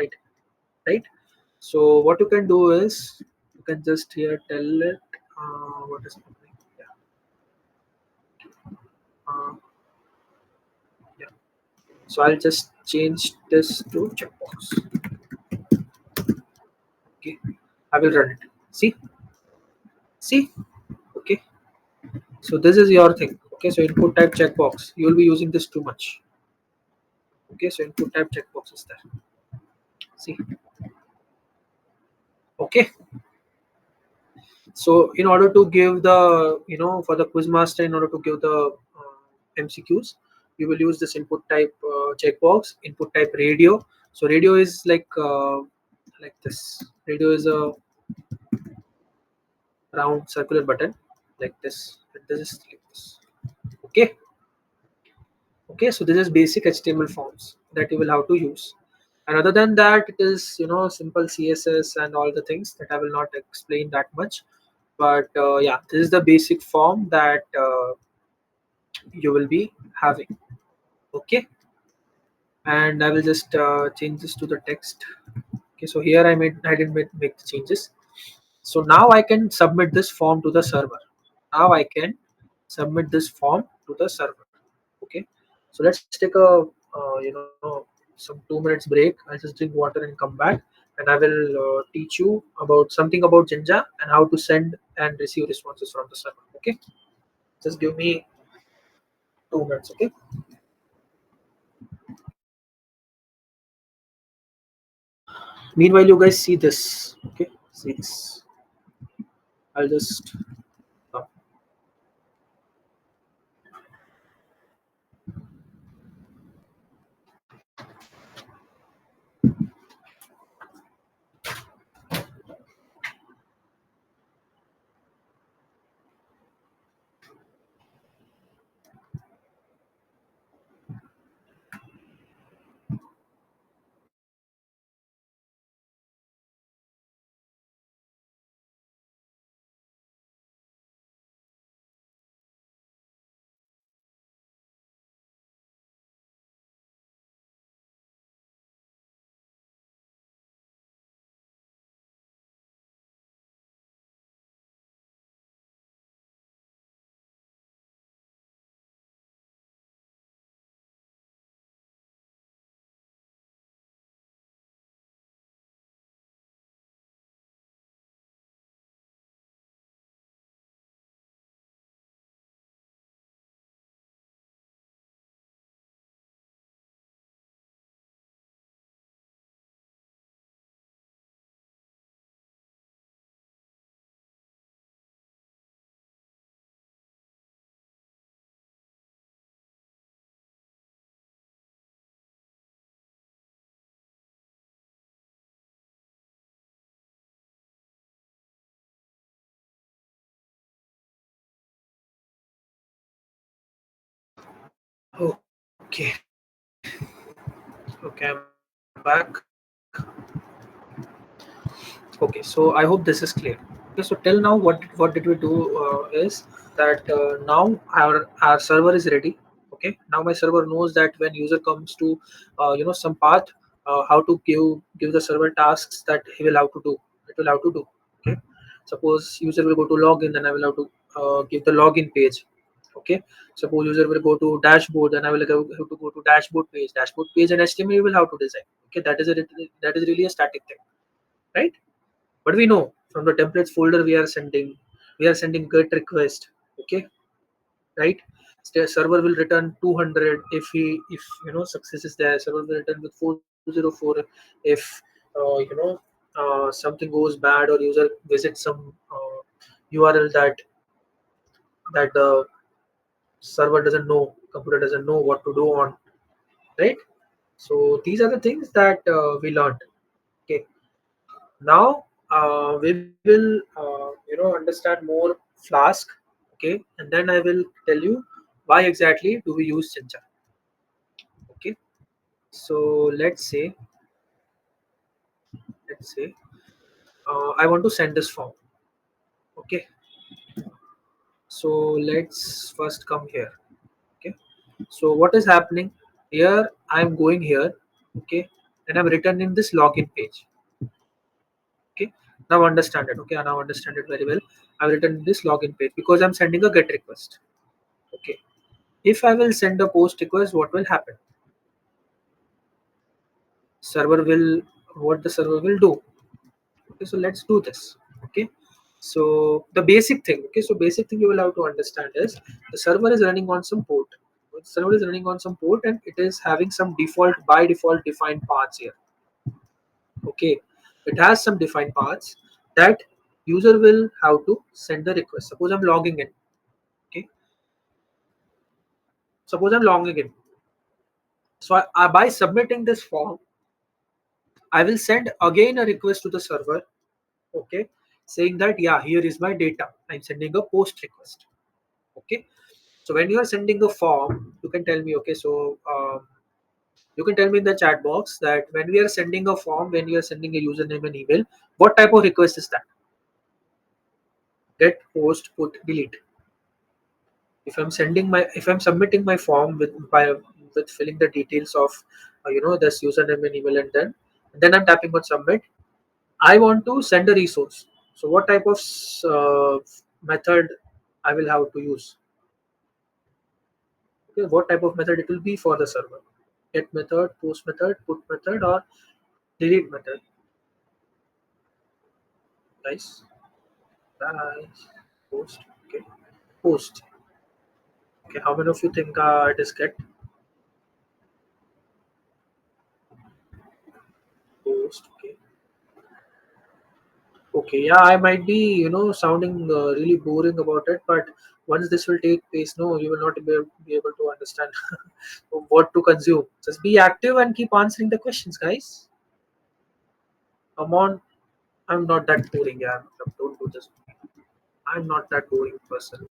right. So what you can do is you can just here tell it what is happening. Yeah, uh, yeah. So I'll just change this to checkbox. Okay, I will run it. See, okay. So this is your thing. Okay, so input type checkbox. You will be using this too much. Okay, so input type checkbox is there. See, okay. So in order to give the for the quiz master, in order to give the MCQs, you will use this input type checkbox. Input type radio. So radio is like this. Radio is a round circular button like this. And this is like this. Okay. Okay, so this is basic HTML forms that you will have to use. And other than that, it is simple CSS and all the things that I will not explain that much. But yeah, this is the basic form that you will be having. Okay, and I will just change this to the text. Okay, so here I didn't make the changes. So now I can submit this form to the server. Now I can submit this form to the server. Okay, so let's take a some 2 minutes break. I'll just drink water and come back, and I will teach you about something about Jinja and how to send and receive responses from the server. Okay, just give me 2 minutes. Okay, meanwhile you guys see this. Okay, see this. I'll just Okay, okay, I'm back. Okay, so I hope this is clear. Okay, so till now, what did we do is that now our server is ready. Okay, now my server knows that when user comes to some path, how to give the server tasks that he will have to do. It will have to do. Okay, suppose user will go to login, then I will have to give the login page. Okay, suppose user will go to dashboard, then I will have to go to dashboard page and HTML will have to design. Okay, that is really a static thing, right? But we know from the templates folder we are sending get request. Okay, right? Server will return 200 if success is there. Server will return with 404 if something goes bad or user visits some URL that the server doesn't know, computer doesn't know what to do on, right? So these are the things that we learned. Okay, now we will understand more Flask. Okay, and then I will tell you why exactly do we use Chincha. Okay, so let's say I want to send this form. Okay, so let's first come here. Okay, so what is happening here? I'm going here. Okay, and I'm returning this login page. Okay, now understand it. Okay, now understand it very well. I've written this login page because I'm sending a get request. Okay, if I will send a post request, what will happen? Server will What the server will do. Okay, so let's do this. Okay, so the basic thing. Okay, so basic thing you will have to understand is the server is running on some port. The server is running on some port and it is having some default by default defined paths here. Okay, it has some defined paths that user will have to send the request. Suppose I'm logging in. Okay, suppose I'm logging in. So by submitting this form, I will send again a request to the server. Okay, saying that yeah, here is my data. I'm sending a post request. Okay, so when you are sending a form, you can tell me. Okay, so you can tell me in the chat box that when we are sending a form, when you are sending a username and email, what type of request is that? Get, post, put, delete. If I'm submitting my form with filling the details of this username and email, and then I'm tapping on submit. I want to send a resource. So what type of method I will have to use? Okay, what type of method it will be for the server? Get method, post method, put method, or delete method. Guys, guys, post. Okay, post. Okay, how many of you think it is get post? Okay. Okay, yeah, I might be, sounding really boring about it, but once this will take place, no, you will not be able to understand what to consume. Just be active and keep answering the questions, guys. Come on, I'm not that boring, yeah. Don't do this. I'm not that boring person.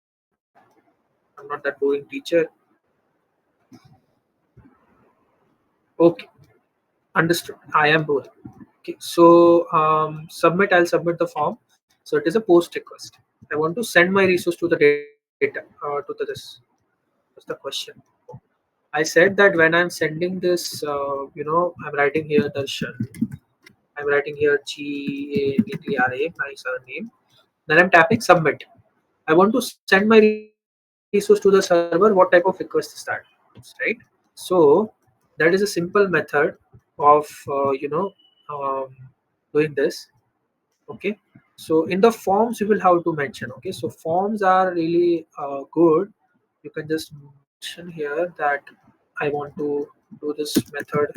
I'm not that boring teacher. Okay, understood. I am boring. Okay, so submit. I'll submit the form. So it is a post request. I want to send my resource to the data to this. What's the question? I said that when I'm sending this, I'm writing here Darshan. I'm writing here Ganatra, my surname. Then I'm tapping submit. I want to send my resource to the server. What type of request is that? Right? So that is a simple method of doing this. Okay. So in the forms you will have to mention. Okay. So forms are really good. You can just mention here that I want to do this method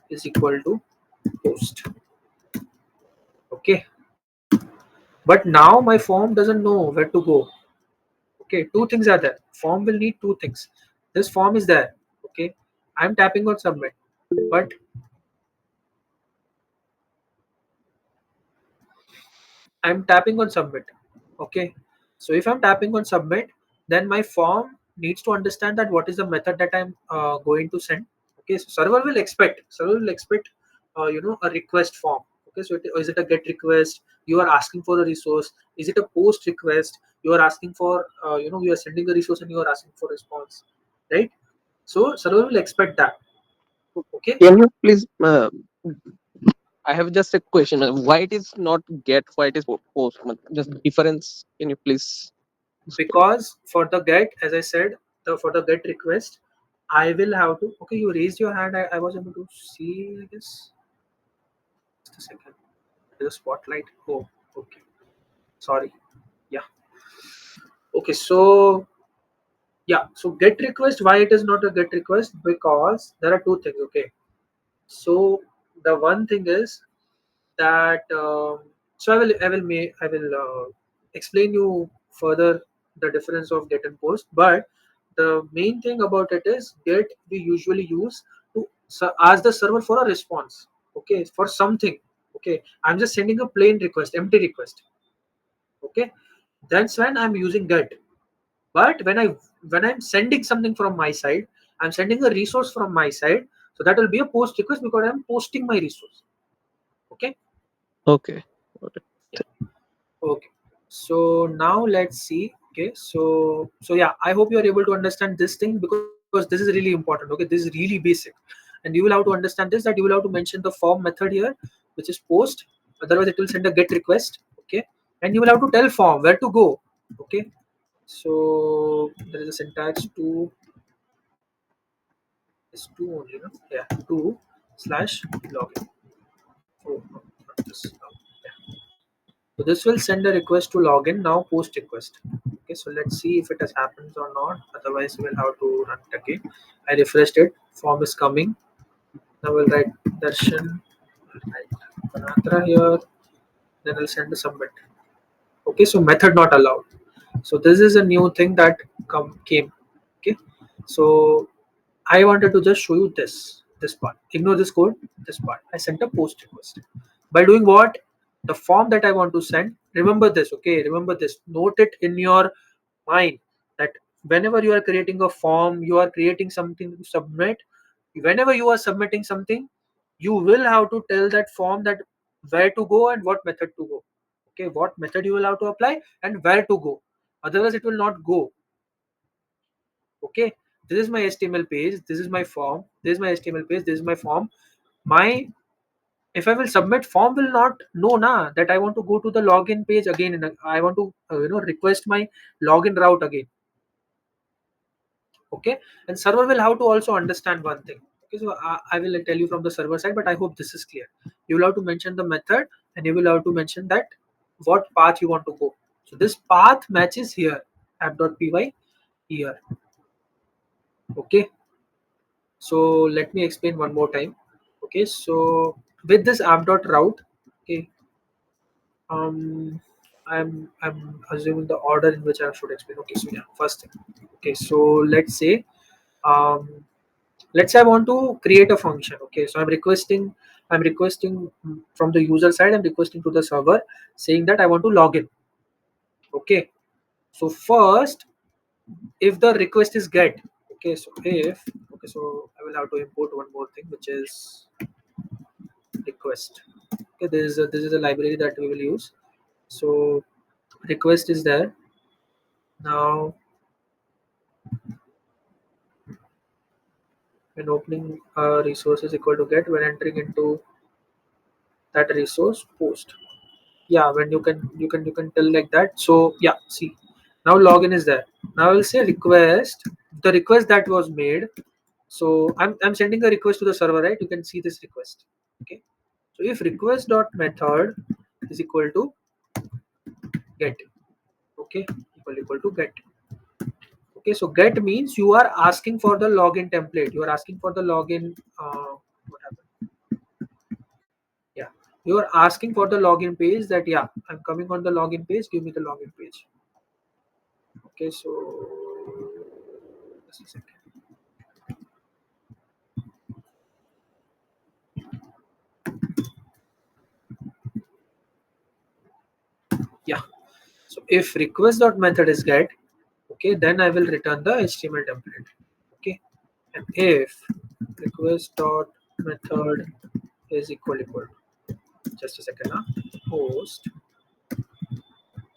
is equal to post. Okay, but now my form doesn't know where to go. Okay, two things are there. Form will need two things. This form is there. Okay, I'm tapping on submit, but I'm tapping on submit. Okay, so if I'm tapping on submit, then my form needs to understand that what is the method that I'm going to send. Okay, so server will expect a request form. Okay, so is it a get request, you are asking for a resource, is it a post request, you are asking for you are sending a resource and you are asking for response, right? So server will expect that. Okay, Can you please? I have just a question. Why it is not get? Why it is post? Just difference. Can you please explain? because for the get, as I said, for the get request, I will have to. Okay, you raised your hand. I was able to see this. Just a second. There's a spotlight. Oh, okay. Sorry. Yeah. Okay. So yeah. So get request. Why it is not a get request? Because there are two things. Okay. So the one thing is that so I will explain you further the difference of get and post. But the main thing about it is get we usually use to ask the server for a response. Okay, for something. Okay, I'm just sending a plain request, empty request. Okay, that's when I'm using get. But when I'm sending something from my side, I'm sending a resource from my side, so that will be a post request because I'm posting my resource. Okay. Okay. Got it. Okay. So now let's see. Okay. So yeah, I hope you are able to understand this thing because this is really important. Okay. This is really basic. And you will have to understand this, that you will have to mention the form method here, which is post. Otherwise it will send a get request. Okay. And you will have to tell form where to go. Okay. So there is a syntax to is two only, no? Yeah. To slash login. Oh, no, not this. No. Yeah. So this will send a request to login, now post request. Okay, so let's see if it has happened or not. Otherwise, we'll have to run it again. I refreshed it. Form is coming. Now we'll write Darshan Ganatra here. Then I'll send a submit. Okay, so method not allowed. So this is a new thing that came. Okay, so I wanted to just show you this part. Ignore this code, this part. I sent a post request. By doing what? The form that I want to send. Remember this, okay? Remember this. Note it in your mind that whenever you are creating a form, you are creating something to submit. Whenever you are submitting something, you will have to tell that form that where to go and what method to go. Okay, what method you will have to apply and where to go. Otherwise, it will not go. Okay, this is my HTML page, this is my form, this is my HTML page, this is my form. My if I will submit, form will not know na that I want to go to the login page again and I want to request my login route again. Okay, and server will have to also understand one thing. Okay, so I will tell you from the server side, but I hope this is clear. You will have to mention the method and you will have to mention that what path you want to go. So this path matches here app.py here. Okay, so let me explain one more time. Okay, so with this app.route, okay, I'm assuming the order in which I should explain. Okay, so yeah, first thing. Okay, so um let's say I want to create a function. Okay, so I'm requesting from the user side, I'm requesting to the server saying that I want to log in. Okay, so first, if the request is get, okay, so if okay, so I will have to import one more thing, which is request. Okay, this is a library that we will use. So request is there. Now when opening a resource is equal to get, when entering into that resource post. Yeah, when you can tell like that. So yeah, see, now login is there. Now I will say request, the request that was made. So I'm sending a request to the server, right? You can see this request. Okay, so if request dot method is equal to get. Okay, equal to get. Okay, so get means you are asking for the login template. You are asking for the login. What happened? Yeah, you are asking for the login page. That yeah, I'm coming on the login page. Give me the login page. Okay, so just a second. Yeah. So if request dot method is get, Okay, then I will return the HTML template. Okay, and if request dot method is equal, just a second, post,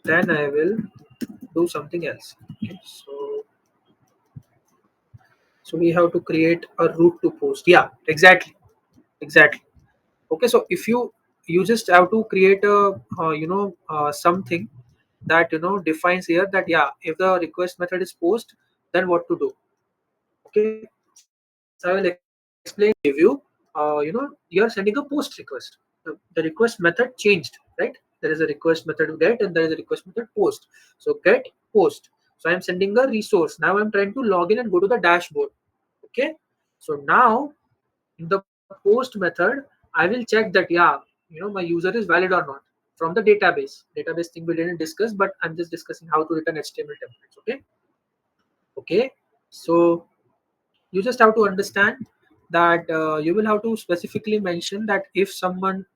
then I will do something else. Okay, so we have to create a route to post. Yeah, exactly. Okay, so if you just have to create a something that defines here that, yeah, if the request method is post, then what to do. Okay, so I will explain give you, you're sending a post request. The request method changed, right? There is a request method get and there is a request method post. So get post. So I'm sending a resource. Now I'm trying to log in and go to the dashboard. Okay. So now in the post method, I will check that, yeah, my user is valid or not from the database thing we didn't discuss, but I'm just discussing how to return HTML templates. Okay. So you just have to understand that you will have to specifically mention that if someone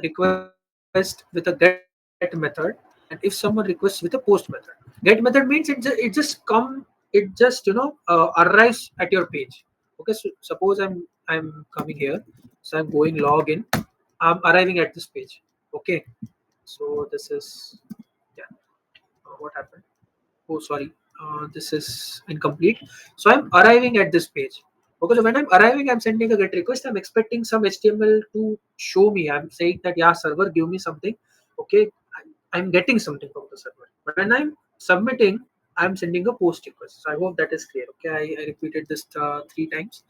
request with a get method, and if someone requests with a post method. Get method means it just arrives at your page. Okay, so suppose I'm coming here, so I'm going login, I'm arriving at this page. Okay, so this is, yeah, what happened. Oh, sorry. This is incomplete. So I'm arriving at this page. Okay, so when I'm arriving, I'm sending a GET request. I'm expecting some HTML to show me. I'm saying that, yeah, server, give me something. Okay, I'm getting something from the server. But when I'm submitting, I'm sending a post request. So I hope that is clear. Okay, I repeated this 3 times.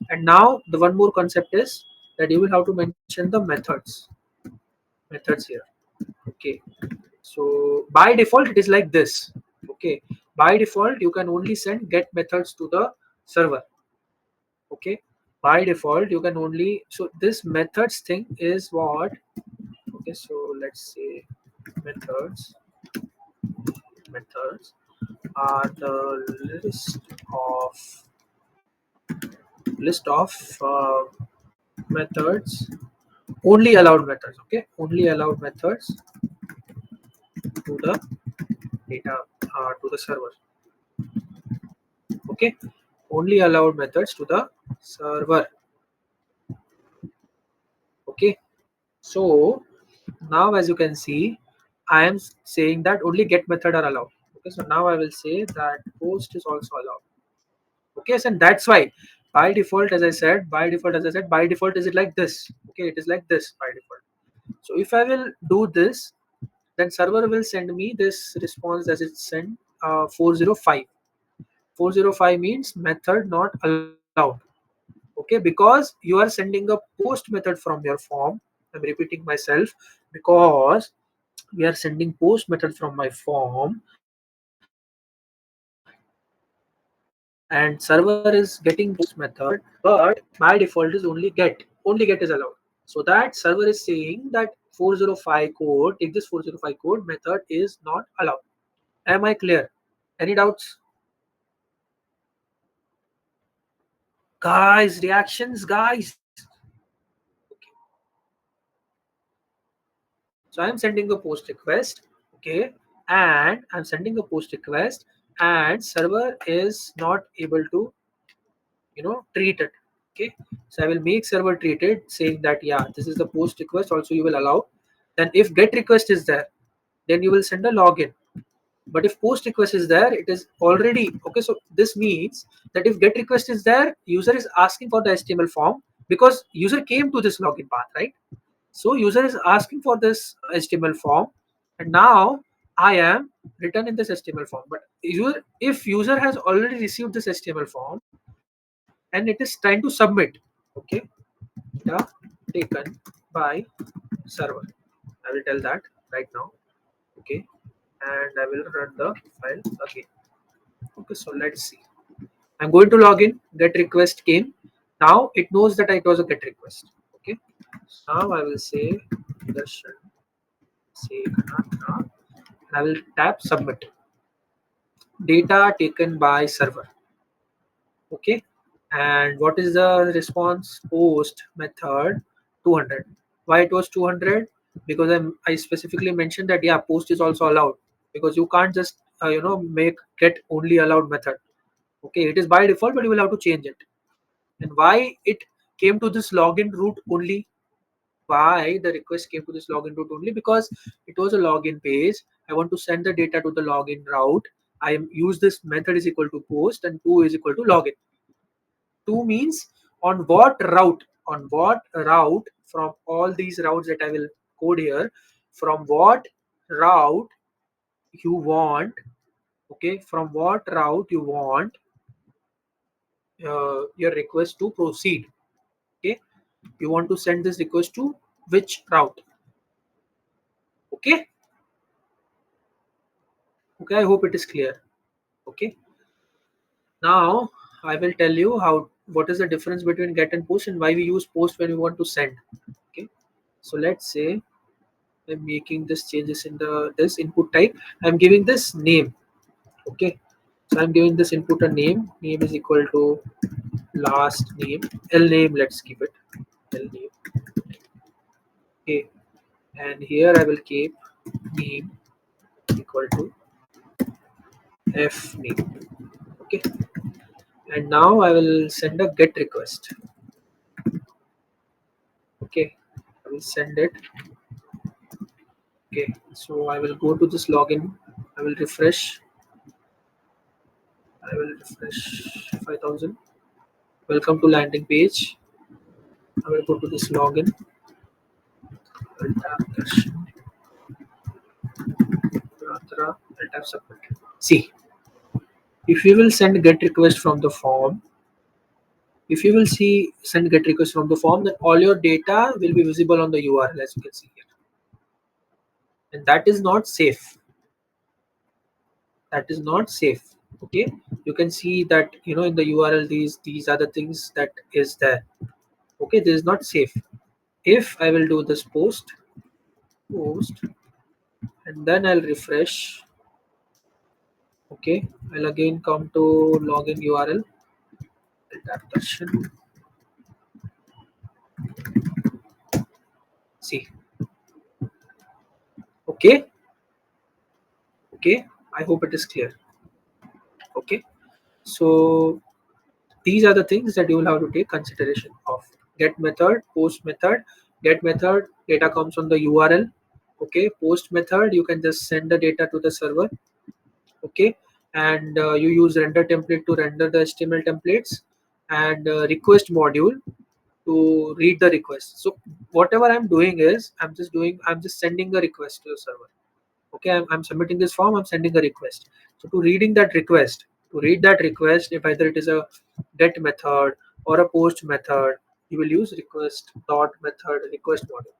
And now the one more concept is that you will have to mention the methods here. Okay, so by default it is like this. Okay, by default you can only send get methods to the server. Okay, by default you can only, so this methods thing is what. Okay, so let's say methods methods are the list of methods, only allowed methods. Okay, only allowed methods to the data, to the server. Okay, only allowed methods to the server. Okay, so now as you can see, I am saying that only get method are allowed. Okay, so now I will say that post is also allowed. Okay, so and that's why by default, by default is it like this. Okay, it is like this by default. So if I will do this, then server will send me this response as it sent 405. 405 means method not allowed. Okay, because you are sending a post method from your form. I'm repeating myself, because we are sending post method from my form, and server is getting post method, but by default is only get is allowed. So that server is saying that 405 code, take this 405 code, method is not allowed. Am I clear? Any doubts? Guys, reactions, guys. So I'm sending a post request, okay, and I'm sending a post request, and server is not able to, treat it. Okay, so I will make server treat it, saying that, yeah, this is the post request. Also, you will allow. Then if get request is there, then you will send a login. But if post request is there, it is already okay. So this means that if get request is there, user is asking for the HTML form, because user came to this login path, right? So user is asking for this HTML form, and now I am returning this HTML form. But if user has already received this HTML form and it is trying to submit, okay, data taken by server. I will tell that right now, okay, and I will run the file again. Okay, so let's see. I'm going to log in. Get request came. Now it knows that it was a get request. Okay. Now I will say Darshan say Ganatra, and I will tap submit. Data taken by server. Okay. And what is the response? Post method 200. Why it was 200? Because I specifically mentioned that, yeah, post is also allowed, because you can't just make get only allowed method. Okay, it is by default, but you will have to change it. And why it came to this login route only? Why the request came to this login route only? Because it was a login page. I want to send the data to the login route. I use this method is equal to post and to is equal to login. To means on what route from all these routes that I will code here, from what route you want, okay, from what route you want your request to proceed. Okay, you want to send this request to which route? Okay, okay, I hope it is clear. Okay, now I will tell you how what is the difference between get and post and why we use post when we want to send. Okay, so let's say I'm making this changes in the this input type. I'm giving this name. Okay, so I'm giving this input a name. Name is equal to last name, L name. Let's keep it L name. Okay, and here I will keep name equal to F name. Okay, and now I will send a get request. Okay, I will send it. Okay, so I will go to this login. I will refresh. I will refresh 5000. Welcome to landing page. I will go to this login. I will tap Darshan Ganatra. I'll tap submit. See, if you will send get request from the form, if you will see send get request from the form, then all your data will be visible on the URL as you can see here, and that is not safe. That is not safe. Okay, you can see that in the URL these are the things that is there. Okay, this is not safe. If I will do this post and then I'll refresh. Okay, I'll again come to login URL. I'll tap Darshan. See, okay, okay. I hope it is clear. Okay, so these are the things that you will have to take consideration of. Get method, post method. Get method, data comes on the URL. Okay, post method, you can just send the data to the server. Okay, and you use render template to render the HTML templates, and request module to read the request. So whatever I'm doing is I'm just sending a request to the server. Okay, I'm submitting this form, I'm sending a request. So to read that request, if either it is a get method or a post method, you will use request dot method request module.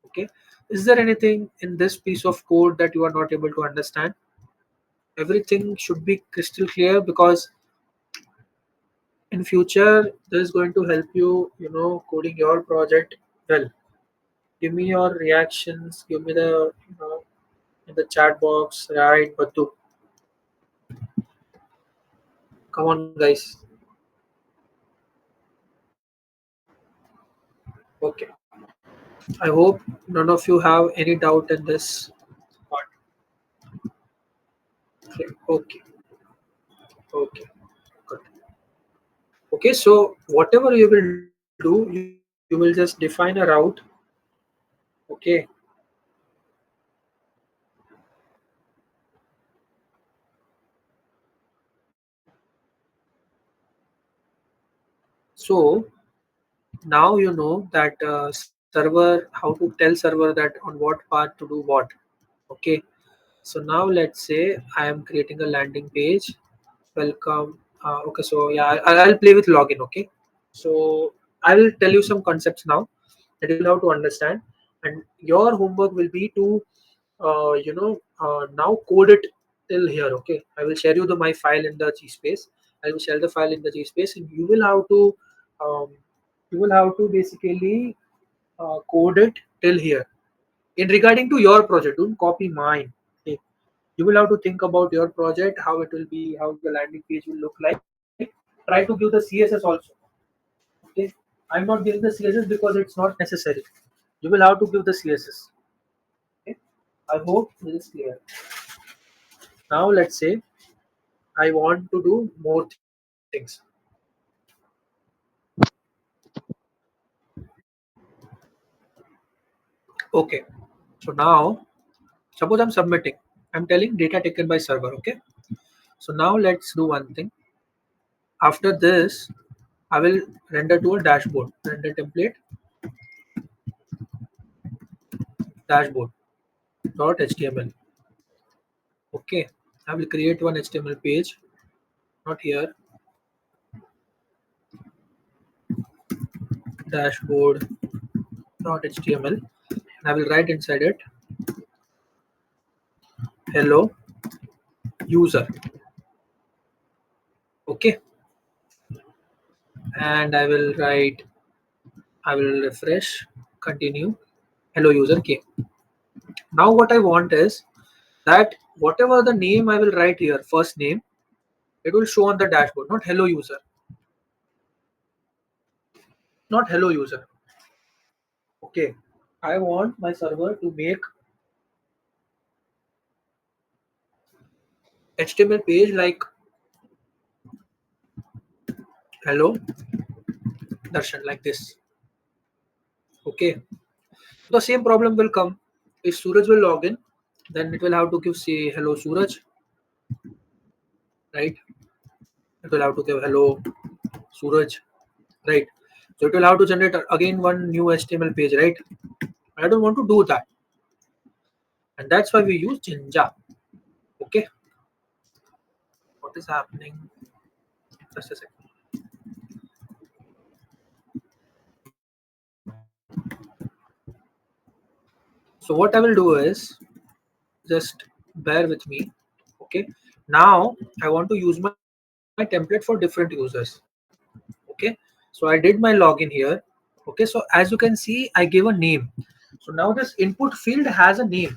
Okay, is there anything in this piece of code that you are not able to understand? Everything should be crystal clear, because in future this is going to help you, coding your project well. Give me your reactions, give me the in the chat box, right? Batu, come on guys. Okay, I hope none of you have any doubt in this part. Okay, okay, okay, good. Okay, so whatever you will do, you will just define a route. Okay, so now you know that server, how to tell server that on what part to do what. Okay, so now let's say I am creating a landing page. Welcome. Okay, so yeah, I'll play with login. Okay, so I will tell you some concepts now that you will have to understand, and your homework will be to now code it till here. Okay, I will share you the my file in the G space. I will share the file in the G space, and um, you will have to basically code it till here. In regarding to your project, don't copy mine. Okay, you will have to think about your project, how it will be, how the landing page will look like. Try to give the CSS also. Okay, I'm not giving the CSS because it's not necessary. You will have to give the CSS. Okay, I hope this is clear. Now let's say I want to do more things. Okay. So now suppose I'm submitting. I'm telling data taken by server. Okay. So now let's do one thing. After this, I will render to a dashboard. Render template dashboard dot html. Okay. I will create one HTML page. Not here. Dashboard dot html. And I will write inside it hello user. Okay. And I will refresh, continue. Hello user K. Now what I want is that whatever the name I will write here, first name, it will show on the dashboard, not hello user, not hello user. Okay. I want my server to make HTML page like hello Darshan like this. Okay. The same problem will come if Suraj will log in, then it will have to give say hello Suraj, right? It will have to give hello Suraj, right? So it will have to generate again one new HTML page, right? I don't want to do that, and that's why we use Jinja. Okay, what is happening? Just a second. So what I will do is just bear with me. Okay, now I want to use my template for different users. Okay, so I did my login here. Okay, so as you can see, I gave a name. So now this input field has a name.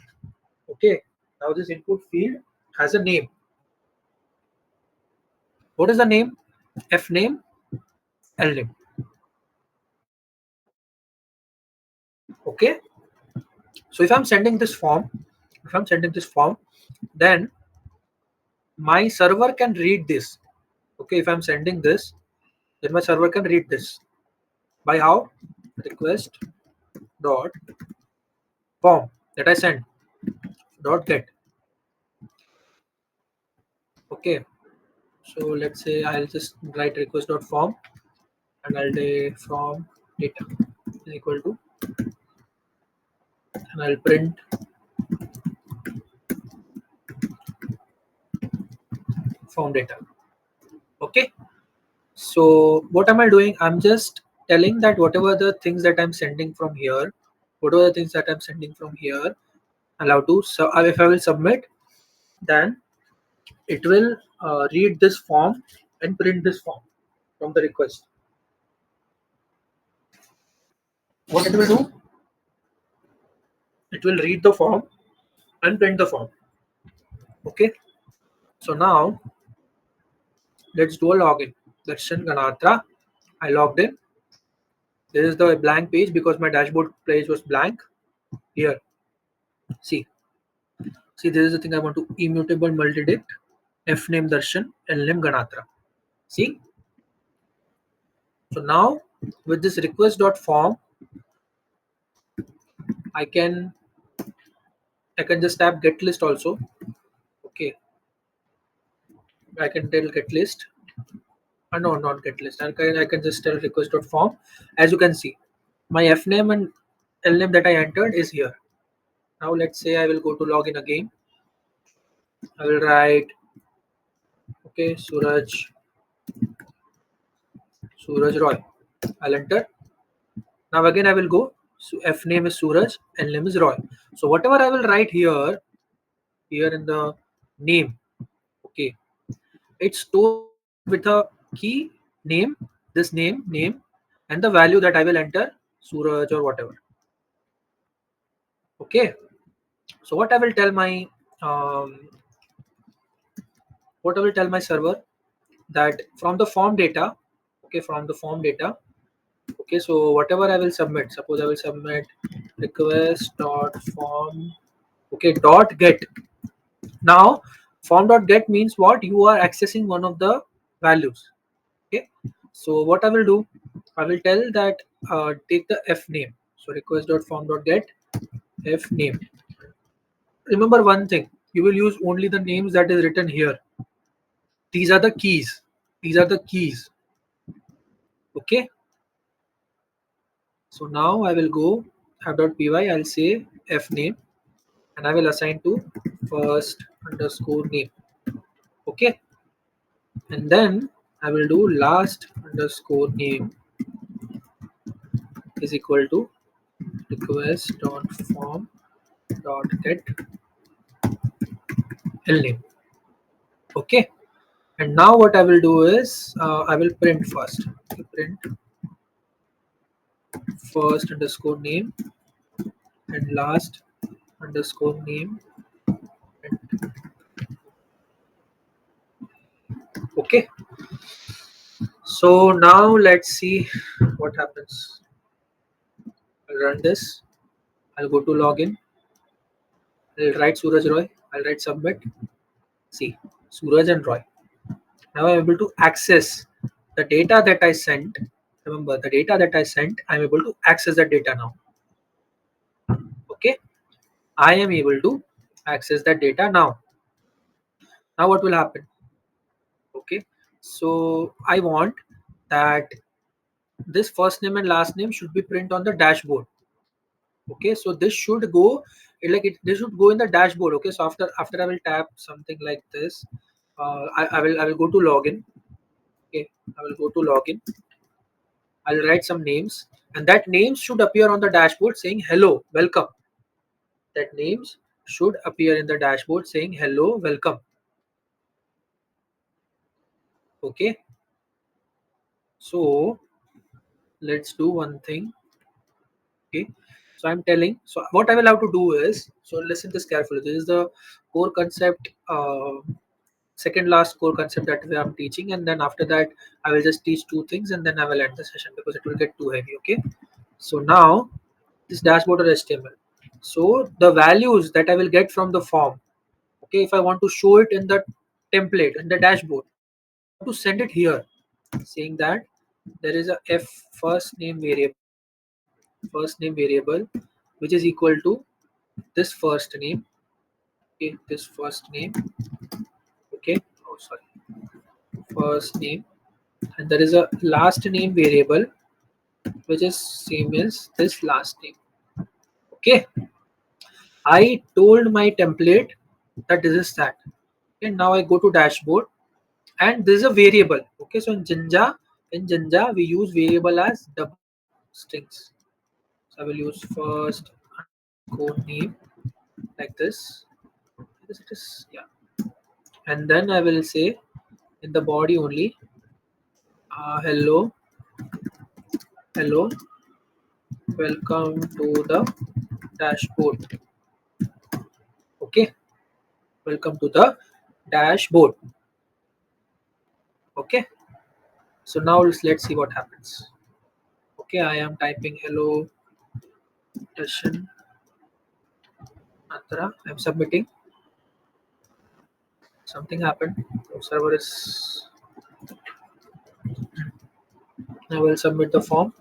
Okay, now this input field has a name. What is the name? F name, L name. Okay, so if I'm sending this form, then my server can read this. Okay, if I'm sending this, then my server can read this by how? Request dot form that I send dot get. Okay, so let's say I'll just write request dot form and I'll say from data is equal to, and I'll print form data. Okay, so what am I doing? I'm just telling that whatever the things that I'm sending from here, whatever the things that I'm sending from here, allow to. So if I will submit, then it will read this form and print this form from the request. What it will do? It will read the form and print the form. Okay. So now let's do a login. Darshan Ganatra. I logged in. This is the blank page because my dashboard page was blank. Here, see, this is the thing I want to immutable multi-dict. F name Darshan, L name Ganatra. See. So now with this request dot form, I can just tap get list also. Okay, I can tell get list. No, not get list. I can just tell request dot form. As you can see, my F name and L name that I entered is here. Now let's say I will go to login again. I will write okay Suraj Roy. I'll enter. Now again I will go. So F name is Suraj, L name is Roy. So whatever I will write here in the name, okay, it's stored with a key name, this name, and the value that I will enter, Suraj or whatever. Okay. So um, what I will tell my server that from the form data, okay, okay, so whatever I will submit, suppose I will submit request dot form, okay, dot get. Now Form.get means what? You are accessing one of the values. Okay. So what I will do, I will tell that take the f name. So request.form.get f name. Remember one thing, you will use only the names that is written here. These are the keys. These are the keys. Okay. So now I will go app.py. I'll say f name and I will assign to first underscore name. Okay. And then I will do last underscore name is equal to request.form.get lname. Okay. And now what I will do is I will print first. Print first underscore name and last underscore name. Okay. So now let's see what happens. I'll run this. I'll go to login. I'll write Suraj Roy. I'll write submit. See, Suraj and Roy. Now I'm able to access the data that I sent. Remember the data that I sent, I'm able to access that data now. Okay. I am able to access that data now. Now what will happen? Okay. So I want that this first name and last name should be print on the dashboard. Okay, so this should go this should go in the dashboard. Okay, so after I will tap something like this, I will go to login. Okay, I will go to login. I'll write some names, and that names should appear on the dashboard saying hello, welcome. That names should appear in the dashboard saying hello, welcome. Okay, so let's do one thing. Okay, so I'm telling. So what I will have to do is, so listen this carefully. This is the core concept. Second last core concept that I'm teaching, and then after that I will just teach two things and then I will end the session because it will get too heavy. Okay, so now this dashboard or HTML. So the values that I will get from the form, okay, if I want to show it in the template in the dashboard, I have to send it here saying that there is a f first name variable which is equal to this first name. Okay, this first name. Okay, oh sorry, first name, and there is a last name variable which is same as this last name. Okay, I told my template that this is that. Okay, now I go to dashboard and this is a variable. Okay, so in Jinja we use variable as double strings. So I will use first underscore name like this. This it is, yeah, and then I will say in the body only hello, hello, welcome to the dashboard. Okay, welcome to the dashboard. Okay, so now let's see what happens. Okay, I am typing hello Darshan Ganatra. I'm submitting. Something happened. The server is. I will submit the form.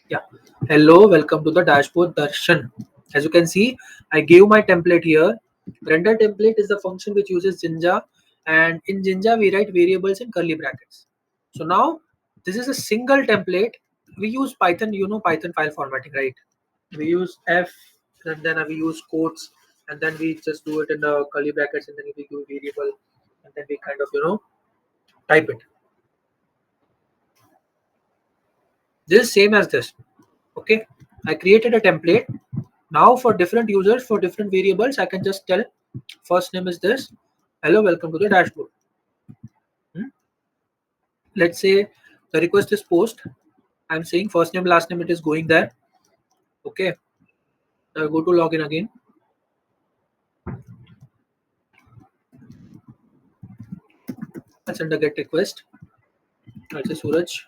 Yeah. Hello, welcome to the dashboard Darshan. As you can see, I gave my template here. Render template is the function which uses Jinja, and in Jinja we write variables in curly brackets. So now this is a single template. We use Python, you know Python file formatting, right? We use f and then we use quotes and then we just do it in the curly brackets and then we do variable and then we kind of type it. This is same as this. Okay, I created a template. Now for different users for different variables I can just tell first name is this, hello, welcome to the dashboard. Hmm? Let's say the request is post. I'm saying first name last name, it is going there. Okay, I go to login again. I'll send a get request. I'll say Suraj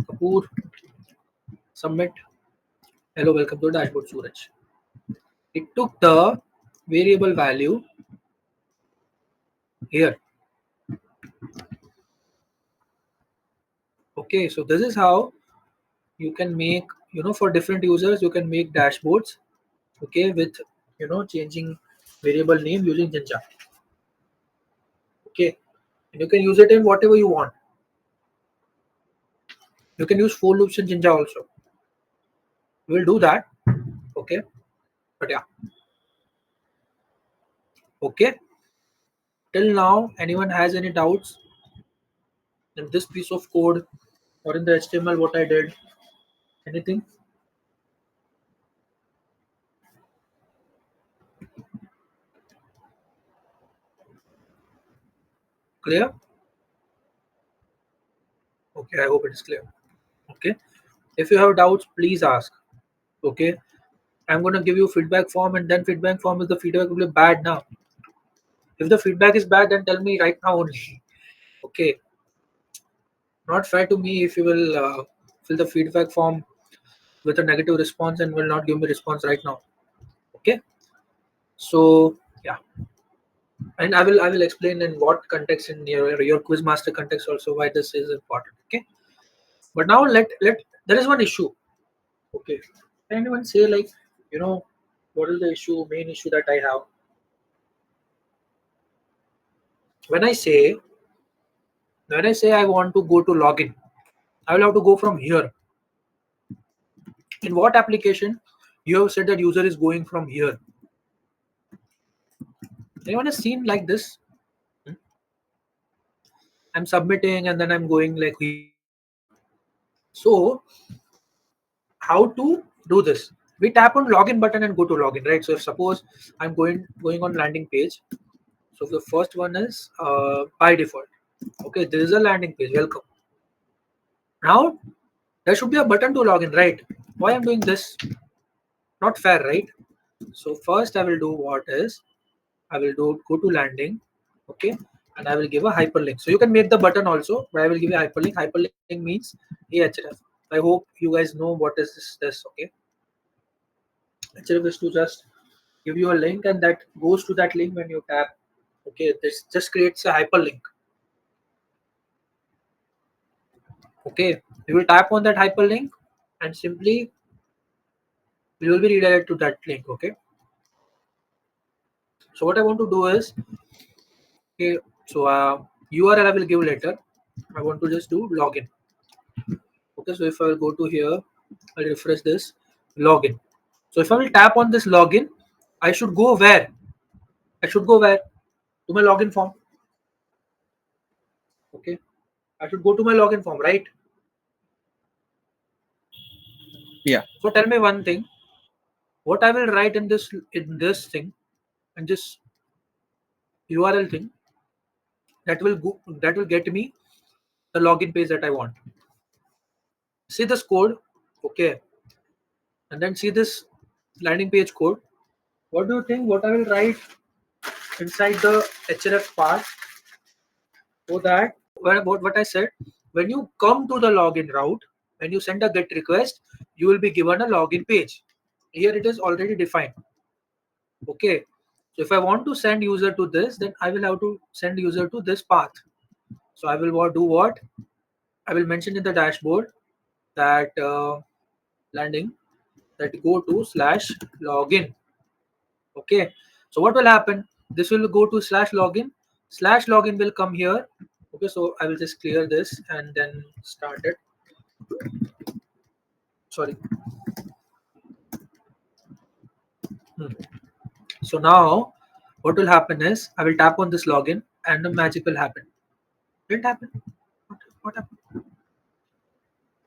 Kapoor, submit. Hello, welcome to the dashboard, Suraj. It took the variable value here. Okay, so this is how you can make, for different users you can make dashboards, okay, with changing variable name using Jinja. Okay, and you can use it in whatever you want. You can use for loops in Jinja also. We'll do that. Okay, but yeah. Okay, till now anyone has any doubts in this piece of code or in the HTML what I did? Anything clear? Okay, I hope it is clear. Okay, if you have doubts please ask. Okay, I'm gonna give you feedback form, and then feedback form is the feedback will be bad now. If the feedback is bad, then tell me right now only. Okay, not fair to me if you will fill the feedback form with a negative response and will not give me response right now. Okay, so yeah, and I will explain in what context in your quiz master context also why this is important. Okay, but now let there is one issue. Okay, can anyone say like you know what is the main issue that I have when I say I want to go to login, I will have to go from here. In what application you have said that user is going from here? Anyone has seen like this? Hmm? I'm submitting and then I'm going like here. So how to do this? We tap on login button and go to login, right? So if suppose I'm going on landing page. So the first one is by default. Okay, there is a landing page. Welcome. Now there should be a button to login, right? Why I'm doing this? Not fair, right? So first I will do what is I will do go to landing, okay, and I will give a hyperlink. So you can make the button also, but I will give you a hyperlink. Hyperlink means href. I hope you guys know what is this, okay. Href is to just give you a link and that goes to that link when you tap. Okay, this just creates a hyperlink. Okay, you will tap on that hyperlink and simply you will be redirected to that link. Okay, so what I want to do is, okay, so URL I will give later. I want to just do login. Okay, so if I will go to here, I'll refresh this login. So if I will tap on this login, I should go where? I should go where? To my login form. Okay, I should go to my login form, right? Yeah. So tell me one thing. What I will write in this thing and this URL thing that will get me the login page that I want. See this code, okay, and then see this landing page code. What do you think? What I will write inside the href part so that what I said, when you come to the login route, when you send a GET request, you will be given a login page. Here it is already defined. Okay. So if I want to send user to this, then I will have to send user to this path. So I will do what? I will mention in the dashboard that landing that go to slash login. Okay. So what will happen? This will go to slash login. Slash login will come here. Okay. So I will just clear this and then start it. Sorry. Hmm. So now what will happen is I will tap on this login and the magic will happen. Didn't happen. What happened?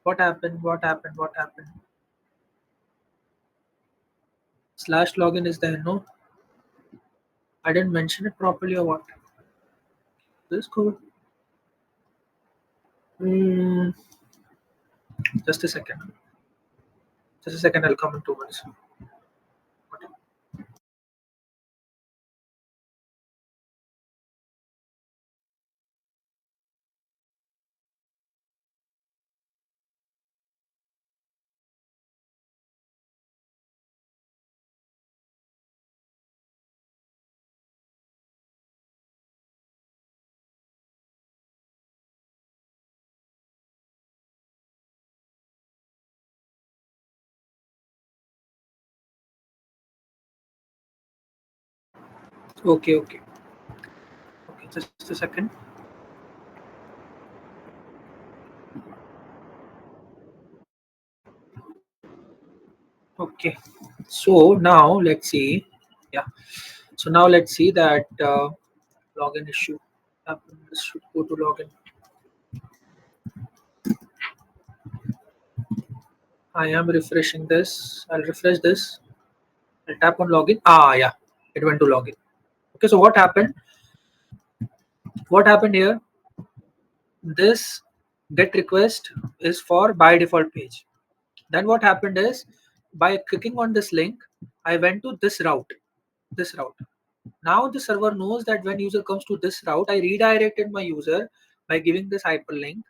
What happened? What happened? What happened? Slash login is there. No, I didn't mention it properly or what? This is cool. Mm, just a second. Just a second. I'll come in 2 minutes. Okay, okay, okay. Just a second. Okay. So now let's see. Yeah. So now let's see that login issue. This should go to login. I am refreshing this. I'll refresh this. I'll tap on login. Ah, yeah. It went to login. Okay. So what happened? What happened here? This get request is for by default page. Then what happened is by clicking on this link, I went to this route. This route. Now the server knows that when user comes to this route, I redirected my user by giving this hyperlink.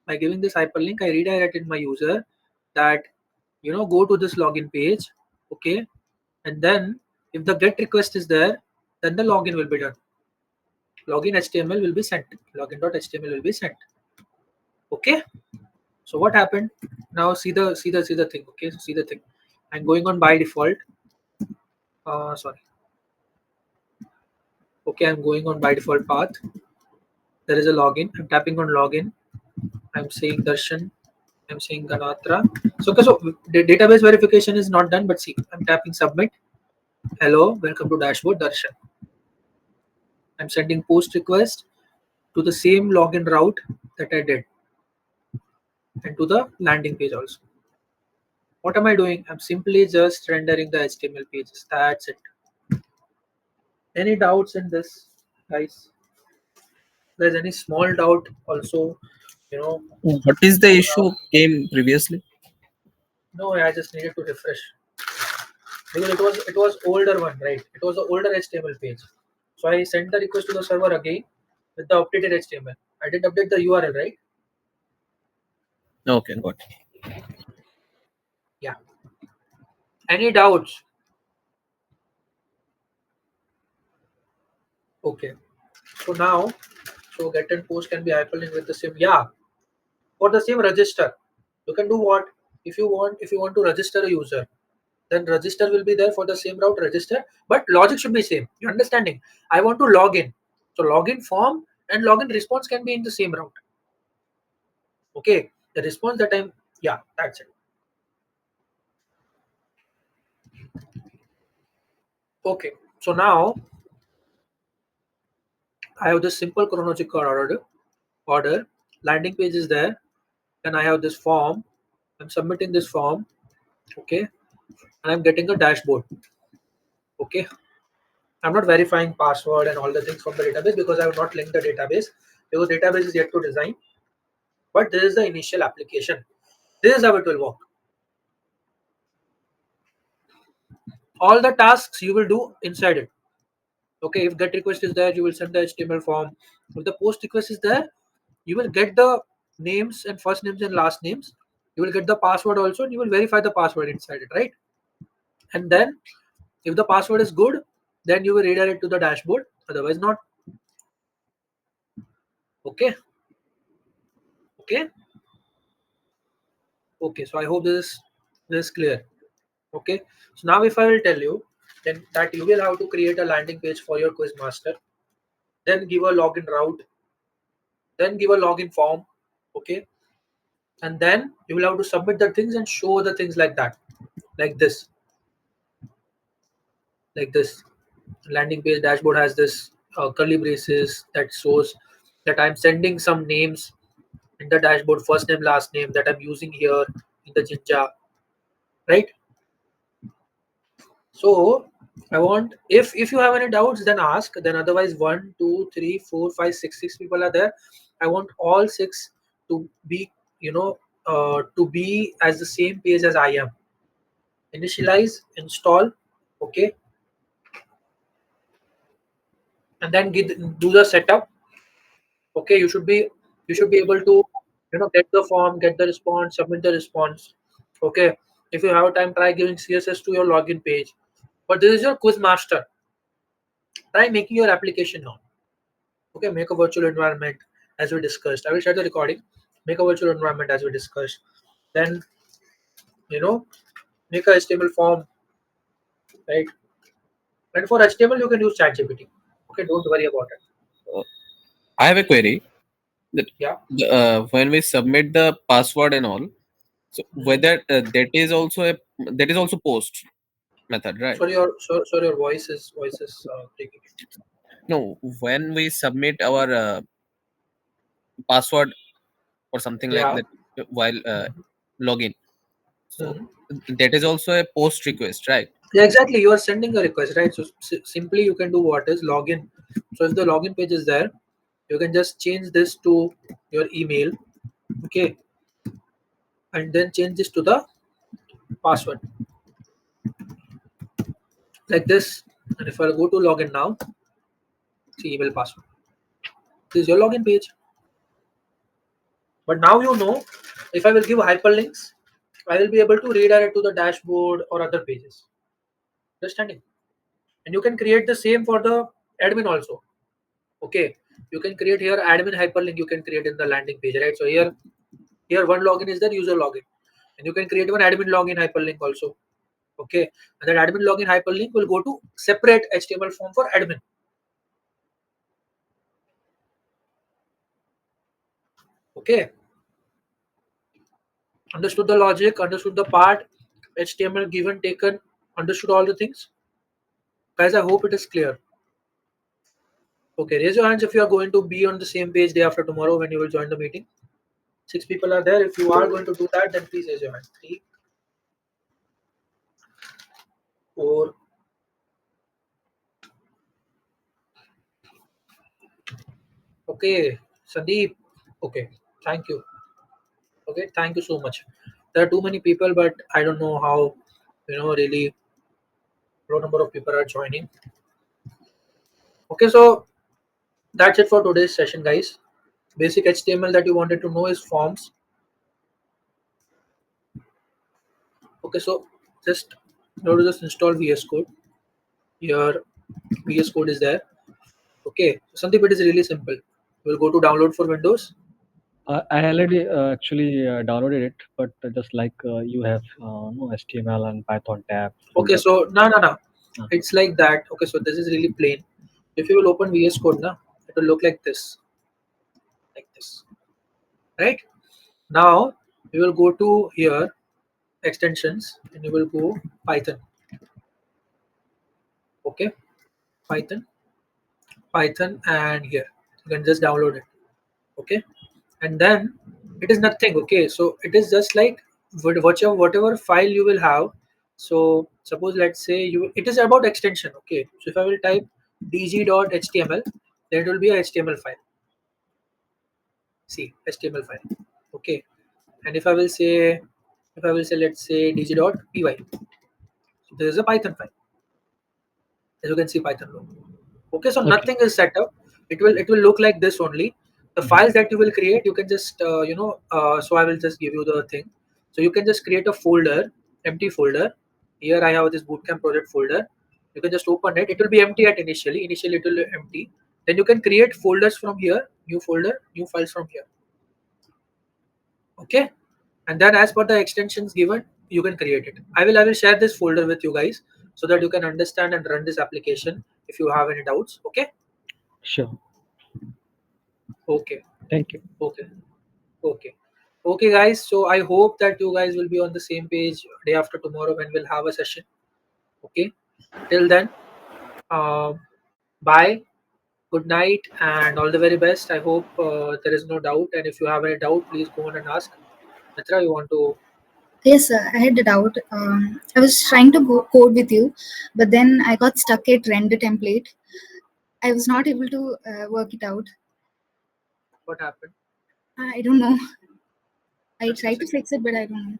By giving this hyperlink, I redirected my user that go to this login page. Okay, and then if the get request is there, then the login will be done. Login HTML will be sent. Login.html will be sent. Okay. So what happened? Now see the thing. Okay, so see the thing. I'm going on by default. Sorry. Okay, I'm going on by default path. There is a login. I'm tapping on login. I'm saying Darshan. I'm saying Ganatra. So the database verification is not done, but see, I'm tapping submit. Hello, welcome to dashboard Darshan. I'm sending post request to the same login route that I did and to the landing page also. What am I doing? I'm simply just rendering the HTML pages. That's it. Any doubts in this, guys? If there's any small doubt also, you know, What is the so issue came previously? no, I just needed to refresh because it was older one, right? It was the older HTML page. So I sent the request to the server again with the updated HTML. I didn't update the URL, right? Okay, got it. Yeah. Any doubts? Okay. So now, so get and post can be hyperlinked with the same. Yeah, for the same register. You can do what? If you want to register a user, then register will be there for the same route register, but logic should be same. You understanding? I want to log in. So login form and login response can be in the same route. Okay. The response that I'm yeah, that's it. Okay. So now I have this simple chronological order. Landing page is there. Then I have this form. I'm submitting this form. Okay. And I'm getting a dashboard. Okay. I'm not verifying password and all the things from the database because I have not linked the database because database is yet to design. But this is the initial application. This is how it will work. All the tasks you will do inside it. Okay, if get request is there, you will send the HTML form. If the post request is there, you will get the names and first names and last names. You will get the password also, and you will verify the password inside it, right? And then if the password is good, then you will redirect to the dashboard. Otherwise, not. Okay, okay, okay. So I hope this is clear. Okay. So now if I will tell you then that you will have to create a landing page for your quiz master, then give a login route, then give a login form. Okay. And then you will have to submit the things and show the things like that, like this, like this. Landing page dashboard has this curly braces that shows that I'm sending some names in the dashboard, first name, last name that I'm using here in the Jinja, right? So I want if you have any doubts, then ask. Then otherwise, 1, 2, 3, 4, 5, 6 people are there. I want all six to be to be as the same page as I am. Initialize, install, okay, and then do the setup. Okay, you should be able to get the form, get the response, submit the response. Okay, if you have time, try giving CSS to your login page. But this is your quiz master. Try making your application now. Okay, make a virtual environment as we discussed. I will share the recording. Make a virtual environment as we discussed. Then you know make a HTML form, right? And for HTML, you can use ChatGPT. Okay, don't worry about it. Uh, I have a query that Yeah. when we submit the password and all, so Mhm. whether that is also post method, right? Sorry, your voice is breaking. No, when we submit our password or something like Yeah. that while login, so Mhm. that is also a post request, right? Yeah, exactly. You are sending a request, right? So simply you can do what is login. So if the login page is there, you can just change this to your email, okay, and then change this to the password like this. And if I go to login now, see email password. This is your login page. But now you know, if I will give hyperlinks, I will be able to redirect to the dashboard or other pages. Understanding? And you can create the same for the admin also. Okay, you can create here admin hyperlink. You can create in the landing page, right? So here one login is there, user login, and you can create one admin login hyperlink also. Okay, and that admin login hyperlink will go to separate HTML form for admin. Okay, understood the logic, understood the part, HTML given taken, understood all the things, guys. I hope it is clear. Okay, raise your hands if you are going to be on the same page day after tomorrow when you will join the meeting. Six people are there. If you are going to do that, then please raise your hand. Three, four. Okay, Sandeep. Okay, thank you. Okay, thank you so much. There are too many people, but I don't know how, really low number of people are joining. Okay, so that's it for today's session, guys. Basic HTML that you wanted to know is forms. Okay, so just just install VS Code. Your VS Code is there. Okay, so Sandeep, it is really simple. We'll go to download for Windows. I already actually downloaded it, but just like you have no HTML and Python tab Okay, folder. so no. Uh, It's like that. Okay, so this is really plain. If you will open VS Code now, it will look like this, right? Now we will go to here extensions and you will go Python. Okay, Python, Python, and here you can just download it. Okay, and then it is nothing. Okay, so it is just like whatever file you will have. So suppose let's say it is about extension. Okay, so if I will type dg.html, then it will be a HTML file. See, HTML file. Okay, and if I will say let's say dg.py, so there is a Python file. As you can see, Python logo. Okay, so okay. nothing is set up. It will look like this only. The Mhm. files that you will create, you can just so I will just give you the thing. So you can just create a folder, empty folder. Here I have this bootcamp project folder. You can just open it. It will be empty at initially it will be empty. Then you can create folders from here, new folder, new files from here. Okay, and then as per the extensions given, you can create it. I will share this folder with you guys so that you can understand and run this application if you have any doubts. Okay. Sure. Okay. Thank you. Okay. Okay. Okay, guys. So I hope that you guys will be on the same page day after tomorrow when we'll have a session. Okay. Till then, um, bye. Good night and all the very best. I hope there is no doubt. And if you have any doubt, please go on and ask. Mitra, you want to? Yes, sir. I had a doubt. I was trying to go code with you, but then I got stuck at render template. I was not able to work it out. What happened? I don't know. I Just a tried to second. fix it, but I don't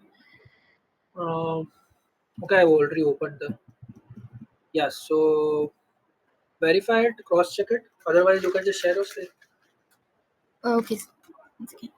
know. Okay, I've already opened the. Yeah, so verify it, cross check it. Otherwise, you can just share your screen. Okay. Okay.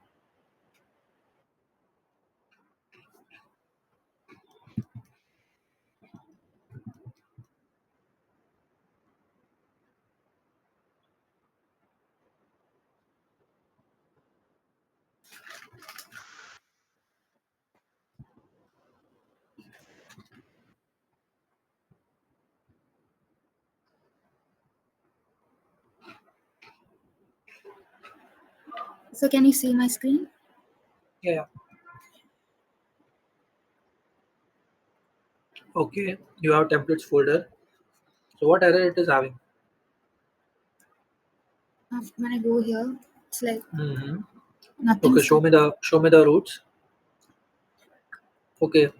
So can you see my screen? Yeah. Okay, you have templates folder. So what error it is having? When I go here, it's like Mm-hmm. nothing. Okay, show me the roots. Okay.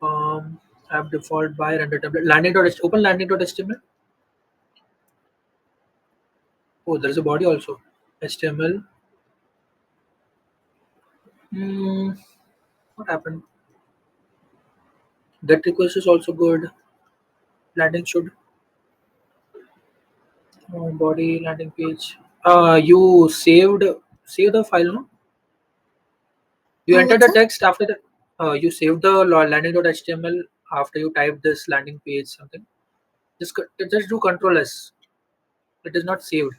App default by render template open landing.html. Oh, there is a body also. HTML. Hmm. What happened? Get request is also good. Landing should body landing page. You save the file, no? You Oh, entered what's the that? text after the you saved the landing.html after you typed this landing page something. Just do Control S. It is not saved.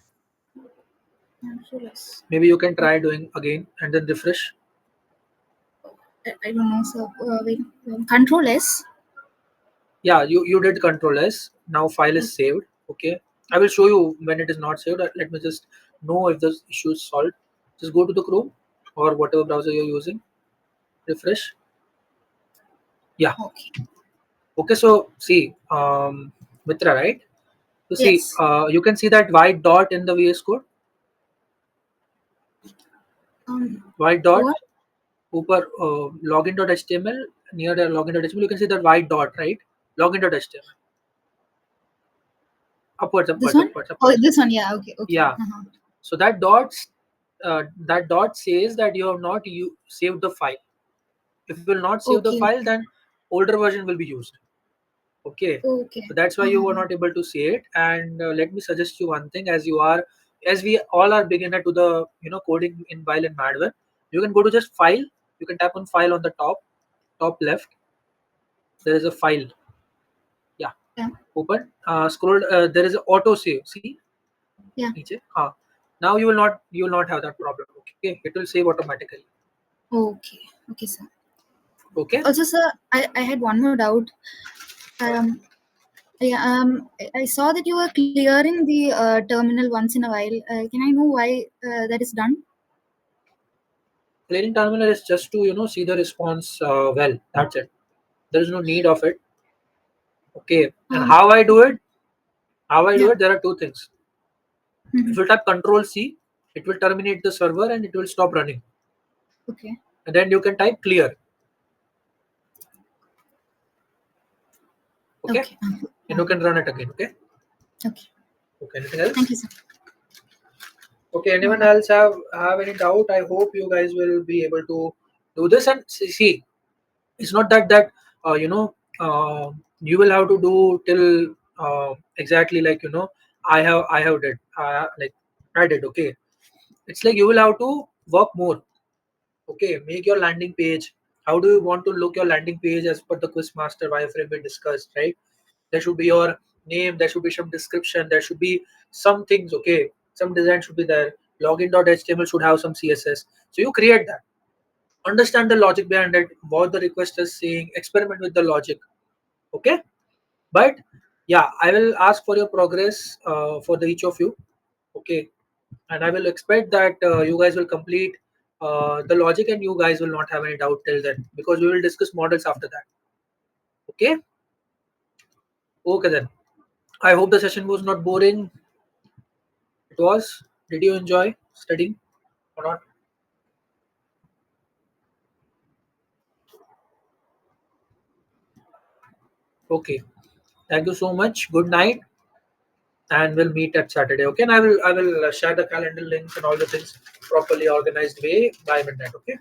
Control S. Maybe you can try doing again and then refresh. I don't know. So wait, Control S. Yeah, you did Control S. Now file is saved. Okay, I will show you when it is not saved. Let me just know if the issue is solved. Just go to the Chrome or whatever browser you're using. Refresh. Yeah. Okay. Okay. So see, Mitra, right? So see, Yes. you can see that white dot in the VS Code. White dot. What? Upper login.html, near the login.html, you can see that white dot, right? Login.html. Upwards, This upwards, one? upwards, Oh, upwards. this one. Yeah. Okay. Okay. Yeah. So that dot says that you have not saved the file. If you will not save the Okay. file, then older version will be used. Okay. Okay. So that's why you were not able to see it. And let me suggest you one thing: as we all are beginner to the coding in while in Madware, you can go to just file. You can tap on file on the top left. There is a file. Yeah. Yeah. Open. Scroll. There is a auto save. See. Yeah. Niche. Now you will not have that problem. Okay. It will save automatically. Okay. Okay, sir. Okay. Also, sir, I had one more doubt. Um, yeah, I saw that you were clearing the terminal once in a while. Can I know why that is done? Clearing terminal is just to see the response well. That's it. There is no need of it. Okay. And how I do it? How I do Yeah. it? There are two things. If you type Control C, it will terminate the server and it will stop running. Okay. And then you can type clear. Okay. Okay. And you can run it again. Okay. Okay. Okay. Anything else? Thank you, sir. Okay. Anyone else have any doubt? I hope you guys will be able to do this and see. It's not that you will have to do till exactly like I have did like I did. Okay. It's like you will have to work more. Okay, make your landing page. How do you want to look your landing page as per the quiz master wireframe we discussed, right? There should be your name, there should be some description, there should be some things, okay? Some design should be there. Login.html should have some CSS. So you create that. Understand the logic behind it, what the request is saying, experiment with the logic. Okay? But yeah, I will ask for your progress for the each of you. Okay, and I will expect that you guys will complete the logic and you guys will not have any doubt till then because we will discuss models after that. Okay. Okay then. I hope the session was not boring. It was. Did you enjoy studying or not? Okay. Thank you so much. Good night, and we'll meet at Saturday. Okay, and I will share the calendar links and all the things properly organized way by midnight. Okay.